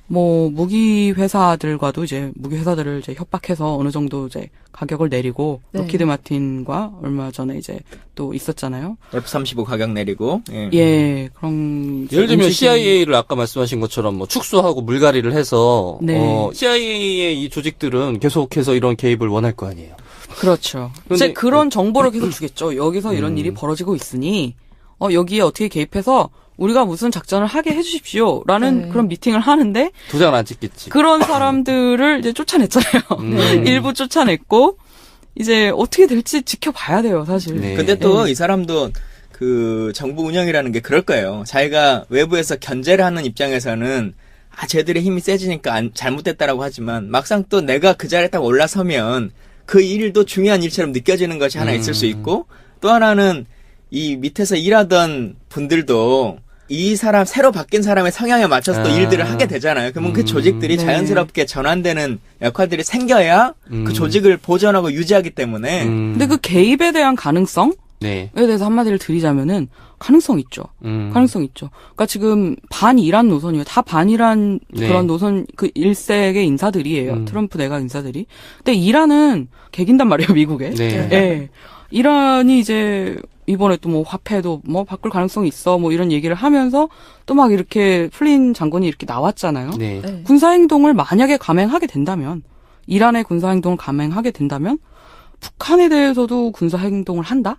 뭐 무기 회사들과도 이제 무기 회사들을 이제 협박해서 어느 정도 이제 가격을 내리고 네. 로키드 마틴과 얼마 전에 이제 또 있었잖아요. F-35 가격 내리고 예, 그런 예를 들면 움직임이- CIA를 아까 말씀하신 것처럼 뭐 축소하고 물갈이를 해서 네. CIA의 이 조직들은 계속해서 이런 개입을 원할 거 아니에요. 그렇죠. 근데- 이제 그런 정보를 계속 주겠죠. 여기서 이런 일이 벌어지고 있으니 여기에 어떻게 개입해서 우리가 무슨 작전을 하게 해주십시오라는 네. 그런 미팅을 하는데 도장을 안 찍겠지. 그런 사람들을 이제 쫓아냈잖아요. 일부 쫓아냈고 이제 어떻게 될지 지켜봐야 돼요, 사실. 네. 근데 또 이 사람도 그 정부 운영이라는 게 그럴 거예요. 자기가 외부에서 견제를 하는 입장에서는 쟤들의 힘이 세지니까 잘못됐다라고 하지만 막상 또 내가 그 자리에 딱 올라서면 그 일도 중요한 일처럼 느껴지는 것이 하나 있을 수 있고 또 하나는 이 밑에서 일하던 분들도 이 사람 새로 바뀐 사람의 성향에 맞춰서 또 일들을 하게 되잖아요. 그러면 그 조직들이 네. 자연스럽게 전환되는 역할들이 생겨야 그 조직을 보존하고 유지하기 때문에 근데 그 개입에 대한 가능성? 네. 대해서 한마디를 드리자면은 가능성 있죠. 가능성 있죠. 그러니까 지금 반이란 노선이에요. 다 반이란 네. 그런 노선 그 일색의 인사들이에요. 트럼프 내각 인사들이. 근데 이란은 개긴단 말이에요, 미국에. 네. 예. 이란이 이제 이번에 또 뭐 화폐도 뭐 바꿀 가능성이 있어 뭐 이런 얘기를 하면서 또 막 이렇게 플린 장관이 이렇게 나왔잖아요. 네. 네. 군사행동을 만약에 감행하게 된다면 이란의 군사행동을 감행하게 된다면 북한에 대해서도 군사행동을 한다?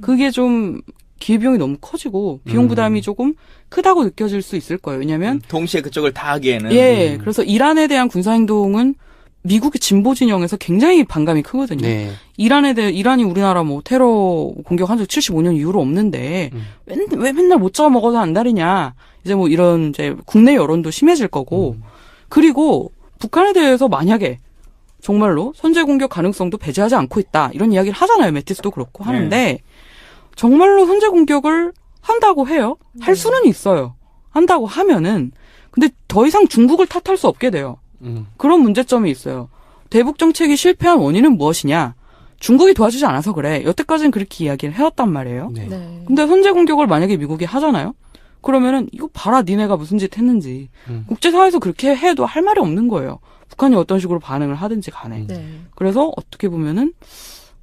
그게 좀 기회비용이 너무 커지고 비용 부담이 조금 크다고 느껴질 수 있을 거예요. 왜냐하면 동시에 그쪽을 다 하기에는 예, 그래서 이란에 대한 군사행동은 미국의 진보 진영에서 굉장히 반감이 크거든요. 네. 이란이 우리나라 뭐 테러 공격한 적 75년 이후로 없는데 왜 맨날 못 잡아먹어서 안달이냐. 이제 뭐 이런 이제 국내 여론도 심해질 거고 그리고 북한에 대해서 만약에 정말로 선제 공격 가능성도 배제하지 않고 있다. 이런 이야기를 하잖아요. 매티스도 그렇고 하는데 정말로 선제 공격을 한다고 해요. 할 수는 있어요. 한다고 하면은 근데 더 이상 중국을 탓할 수 없게 돼요. 그런 문제점이 있어요. 대북 정책이 실패한 원인은 무엇이냐? 중국이 도와주지 않아서 그래. 여태까지는 그렇게 이야기를 해왔단 말이에요. 네. 네. 근데 선제 공격을 만약에 미국이 하잖아요. 그러면은 이거 봐라 니네가 무슨 짓 했는지. 국제사회에서 그렇게 해도 할 말이 없는 거예요. 북한이 어떤 식으로 반응을 하든지 간에. 네. 그래서 어떻게 보면은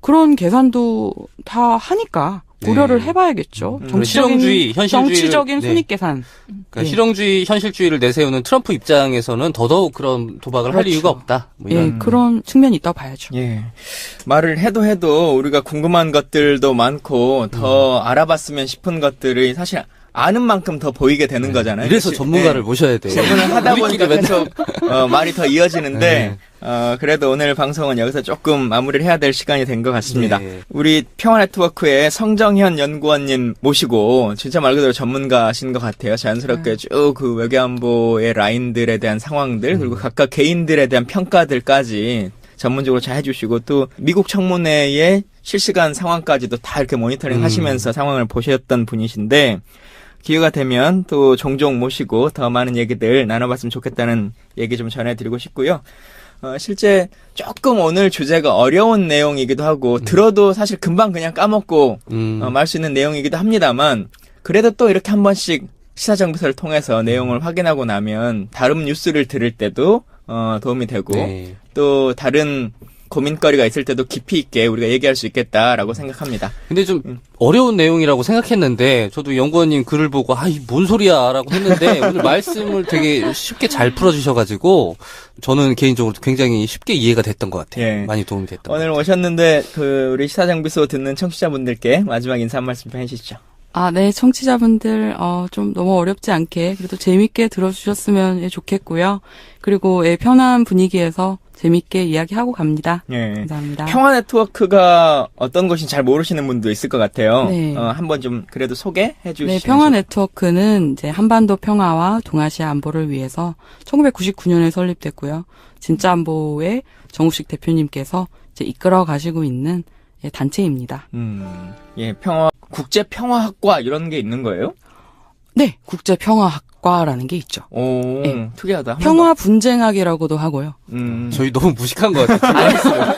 그런 계산도 다 하니까 고려를 네. 해봐야겠죠. 실용주의, 현실주의를- 정치적인 네. 손익계산. 그러니까 예. 실용주의, 현실주의를 내세우는 트럼프 입장에서는 더더욱 그런 도박을 할 그렇죠. 이유가 없다. 뭐 예, 이런. 그런 측면이 있다고 봐야죠. 예. 말을 해도 우리가 궁금한 것들도 많고 더 알아봤으면 싶은 것들이 사실 아는 만큼 더 보이게 되는 거잖아요. 이래서 그치? 전문가를 예. 모셔야 돼요. 질문을 하다 보니까 우리끼리 맨날- 계속 말이 더 이어지는데 네. 그래도 오늘 방송은 여기서 조금 마무리를 해야 될 시간이 된 것 같습니다. 네. 우리 평화네트워크의 성정현 연구원님 모시고 진짜 말 그대로 전문가신 것 같아요. 자연스럽게 쭉 그 외교안보의 라인들에 대한 상황들 그리고 각각 개인들에 대한 평가들까지 전문적으로 잘 해주시고 또 미국 청문회의 실시간 상황까지도 다 이렇게 모니터링 하시면서 상황을 보셨던 분이신데 기회가 되면 또 종종 모시고 더 많은 얘기들 나눠봤으면 좋겠다는 얘기 좀 전해드리고 싶고요. 실제 조금 오늘 주제가 어려운 내용이기도 하고 들어도 사실 금방 그냥 까먹고 말 수 있는 내용이기도 합니다만 그래도 또 이렇게 한 번씩 시사정비서를 통해서 내용을 확인하고 나면 다른 뉴스를 들을 때도 도움이 되고 네. 또 다른 고민거리가 있을 때도 깊이 있게 우리가 얘기할 수 있겠다라고 생각합니다. 근데 좀 어려운 내용이라고 생각했는데 저도 연구원님 글을 보고 이 뭔 소리야라고 했는데 오늘 말씀을 되게 쉽게 잘 풀어주셔가지고 저는 개인적으로 굉장히 쉽게 이해가 됐던 것 같아요. 예. 많이 도움이 됐던 오늘 오셨는데 우리 시사정비소 듣는 청취자분들께 마지막 인사 한 말씀 좀 해주시죠. 아, 네, 청취자분들, 좀 너무 어렵지 않게, 그래도 재밌게 들어주셨으면 좋겠고요. 그리고, 편한 분위기에서 재밌게 이야기하고 갑니다. 예. 감사합니다. 평화네트워크가 어떤 것인지 잘 모르시는 분도 있을 것 같아요. 네. 한번 좀 그래도 소개해 주시죠. 네, 평화네트워크는 이제 한반도 평화와 동아시아 안보를 위해서 1999년에 설립됐고요. 진짜 안보의 정우식 대표님께서 이제 이끌어 가시고 있는 단체입니다. 예, 국제평화학과 이런 게 있는 거예요? 네, 국제평화학과라는 게 있죠. 오, 네. 특이하다. 평화분쟁학이라고도 하고요. 저희 너무 무식한 것 같아요.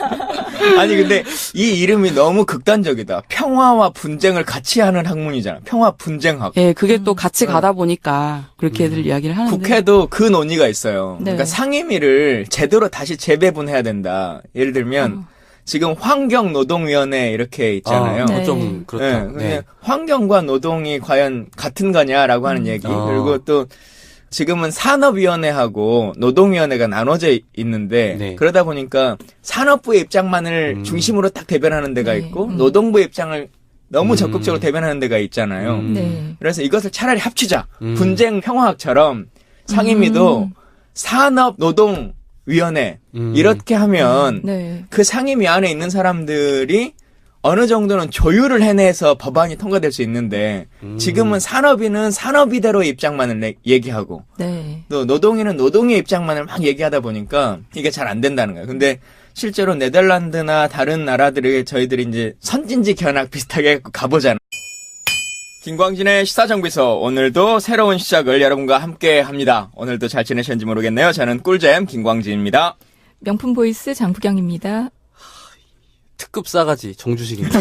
아니 근데 이 이름이 너무 극단적이다. 평화와 분쟁을 같이 하는 학문이잖아. 평화분쟁학. 예, 그게 또 같이 가다 보니까 그렇게들 이야기를 하는데. 국회도 그 논의가 있어요. 네. 그러니까 상임위를 제대로 다시 재배분해야 된다. 예를 들면 지금 환경노동위원회 이렇게 있잖아요. 네. 좀 그렇다. 네, 근데 환경과 노동이 과연 같은 거냐라고 하는 얘기. 그리고 또 지금은 산업위원회하고 노동위원회가 나눠져 있는데 네. 그러다 보니까 산업부의 입장만을 중심으로 딱 대변하는 데가 네. 있고 노동부의 입장을 너무 적극적으로 대변하는 데가 있잖아요. 네. 그래서 이것을 차라리 합치자. 분쟁 평화학처럼 상임위도 산업노동위원회 이렇게 하면 네. 그 상임위 안에 있는 사람들이 어느 정도는 조율을 해내서 법안이 통과될 수 있는데 지금은 산업위는 산업위대로의 입장만을 얘기하고 네. 또 노동위는 노동위의 입장만을 막 얘기하다 보니까 이게 잘 안 된다는 거예요. 근데 실제로 네덜란드나 다른 나라들이 저희들이 이제 선진지 견학 비슷하게 가보잖아요. 김광진의 시사정비소 오늘도 새로운 시작을 여러분과 함께 합니다. 오늘도 잘 지내셨는지 모르겠네요. 저는 꿀잼 김광진입니다. 명품 보이스 장부경입니다. 특급 싸가지 정주식입니다.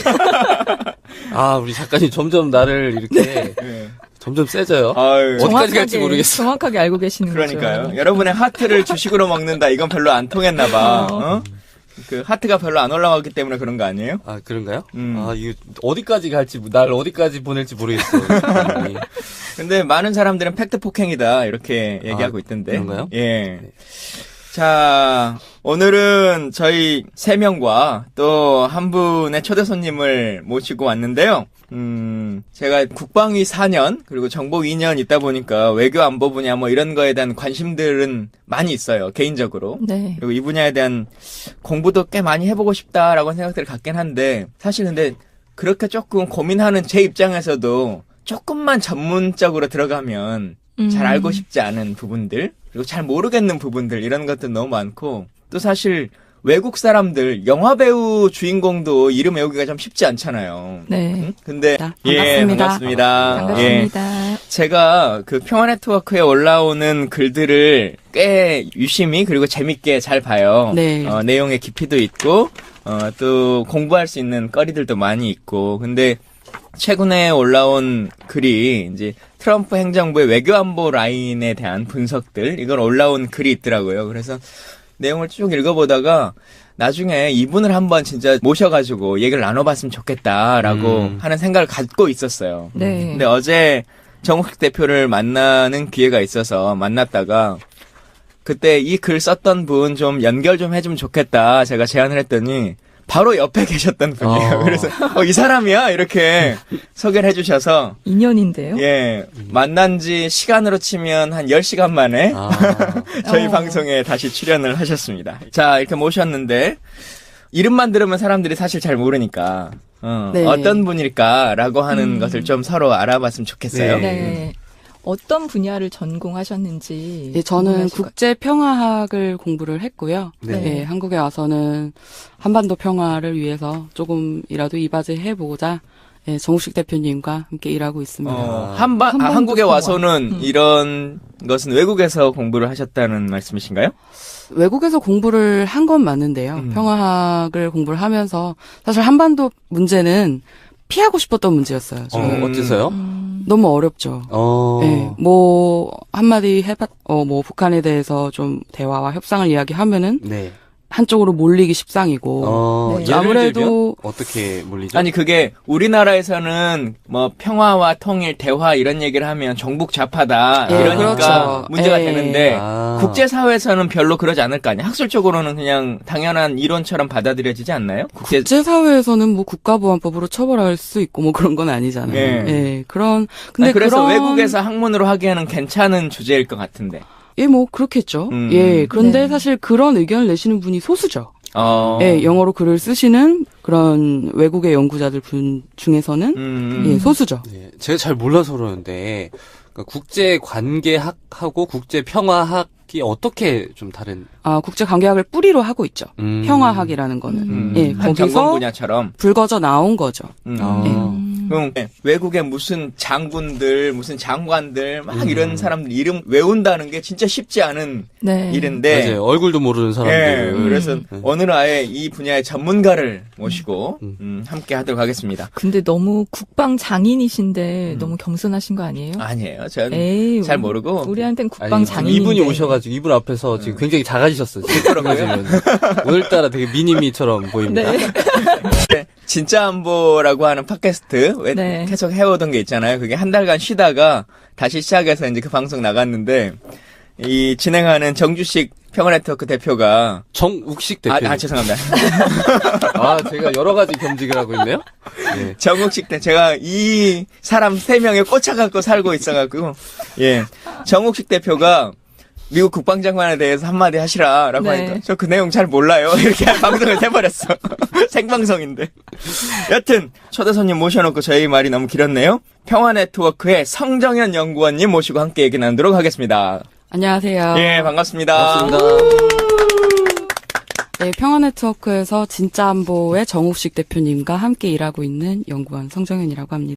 아, 우리 작가님 점점 나를 이렇게 네. 점점 세져요. 아유. 어디까지 갈지 모르겠어. 정확하게 알고 계시는 그러니까요. 거죠. 여러분의 하트를 주식으로 먹는다. 이건 별로 안 통했나봐. 어? 그 하트가 별로 안 올라갔기 때문에 그런 거 아니에요? 아, 그런가요? 음. 아, 이거 어디까지 갈지, 날 어디까지 보낼지 모르겠어요. 작가님이. 근데 많은 사람들은 팩트 폭행이다 이렇게 얘기하고 있던데. 그런가요? 예. 자, 오늘은 저희 3명과 또 한 분의 초대 손님을 모시고 왔는데요. 제가 국방위 4년, 그리고 정보 2년 있다 보니까 외교 안보 분야 뭐 이런 거에 대한 관심들은 많이 있어요, 개인적으로. 네. 그리고 이 분야에 대한 공부도 꽤 많이 해보고 싶다라고 생각들을 갖긴 한데, 사실 근데 그렇게 조금 고민하는 제 입장에서도 조금만 전문적으로 들어가면 잘 알고 싶지 않은 부분들, 그리고 잘 모르겠는 부분들, 이런 것들 너무 많고, 또 사실 외국 사람들, 영화배우 주인공도 이름 외우기가 좀 쉽지 않잖아요. 네. 응? 근데, 반갑습니다. 반갑습니다. 반갑습니다. 예, 제가 그 평화네트워크에 올라오는 글들을 꽤 유심히 그리고 재밌게 잘 봐요. 네. 내용의 깊이도 있고, 또 공부할 수 있는 거리들도 많이 있고, 근데 최근에 올라온 글이 이제 트럼프 행정부의 외교안보 라인에 대한 분석들, 이걸 올라온 글이 있더라고요. 그래서 내용을 쭉 읽어보다가 나중에 이분을 한번 진짜 모셔가지고 얘기를 나눠봤으면 좋겠다라고 하는 생각을 갖고 있었어요. 네. 근데 어제 정우식 대표를 만나는 기회가 있어서 만났다가 그때 이 글 썼던 분 좀 연결 좀 해주면 좋겠다 제가 제안을 했더니 바로 옆에 계셨던 분이에요. 그래서 이 사람이야 이렇게 소개를 해주셔서 인연인데요. 예 만난 지 시간으로 치면 한 10시간 만에 아, 저희 방송에 다시 출연을 하셨습니다. 자 이렇게 모셨는데 이름만 들으면 사람들이 사실 잘 모르니까 네. 어떤 분일까라고 하는 것을 좀 서로 알아봤으면 좋겠어요. 네. 네. 어떤 분야를 전공하셨는지. 네, 저는 궁금하실 것 국제 평화학을 공부를 했고요. 네. 네, 한국에 와서는 한반도 평화를 위해서 조금이라도 이바지해보고자 네, 정우식 대표님과 함께 일하고 있습니다. 한반도 한국에 평화. 와서는 이런 것은 외국에서 공부를 하셨다는 말씀이신가요? 외국에서 공부를 한 건 맞는데요. 평화학을 공부를 하면서 사실 한반도 문제는 피하고 싶었던 문제였어요. 저는. 어째서요? 너무 어렵죠. 네, 뭐 한마디 뭐 북한에 대해서 좀 대화와 협상을 이야기하면은 네. 한쪽으로 몰리기 십상이고 네. 예를 아무래도 들면 어떻게 물리죠? 아니 그게 우리나라에서는 뭐 평화와 통일, 대화 이런 얘기를 하면 정북 좌파다 예, 이러니까 그렇죠. 문제가 예. 되는데 아. 국제사회에서는 별로 그러지 않을 거 아니야. 학술적으로는 그냥 당연한 이론처럼 받아들여지지 않나요? 국제사회에서는 뭐 국가보안법으로 처벌할 수 있고 뭐 그런 건 아니잖아요. 예. 예, 근데 아니, 그래서 그런 외국에서 학문으로 하기에는 괜찮은 주제일 것 같은데. 예, 뭐 그렇겠죠. 예, 그런데 네. 사실 그런 의견을 내시는 분이 소수죠. 어. 예, 영어로 글을 쓰시는 그런 외국의 연구자들 분 중에서는 예, 소수죠. 네, 제가 잘 몰라서 그러는데 그러니까 국제 관계학하고 국제 평화학이 어떻게 좀 다른? 국제 관계학을 뿌리로 하고 있죠. 평화학이라는 거는 예, 한 전공 거기서 분야처럼. 불거져 나온 거죠. 그럼 외국의 무슨 장군들, 무슨 장관들 막 이런 사람들 이름 외운다는 게 진짜 쉽지 않은 네. 일인데. 맞아요. 얼굴도 모르는 예, 사람들. 그래서 오늘은 아예 이 분야의 전문가를 모시고 함께 하도록 하겠습니다. 근데 너무 국방 장인이신데 너무 겸손하신 거 아니에요? 아니에요, 전 에이, 잘 모르고. 우리한텐 국방 아니, 장인인데. 이분이 오셔가지고 이분 앞에서 지금 굉장히 작아지셨어요. 그런가요? 오늘따라 되게 미니미처럼 보입니다. 네. 네, 진짜 안보라고 하는 팟캐스트 왜 네. 계속 해오던 게 있잖아요. 그게 한 달간 쉬다가 다시 시작해서 이제 그 방송 나갔는데 이 진행하는 정주식 평화네트워크 대표가 정욱식 대표. 죄송합니다. 제가 여러 가지 겸직을 하고 있네요. 네. 정욱식 대 제가 이 사람 3명에 꽂혀갖고 살고 있어갖고 예 정욱식 대표가 미국 국방장관에 대해서 한마디 하시라라고 네. 하니까 저 그 내용 잘 몰라요 이렇게 방송을 해버렸어. 생방송인데 여튼 초대 손님 모셔놓고 저희 말이 너무 길었네요. 평화네트워크의 성정현 연구원님 모시고 함께 얘기 나누도록 하겠습니다. 안녕하세요. 예 반갑습니다. 반갑습니다. 네, 평화네트워크에서 진짜 안보의 정욱식 대표님과 함께 일하고 있는 연구원 성정현이라고 합니다.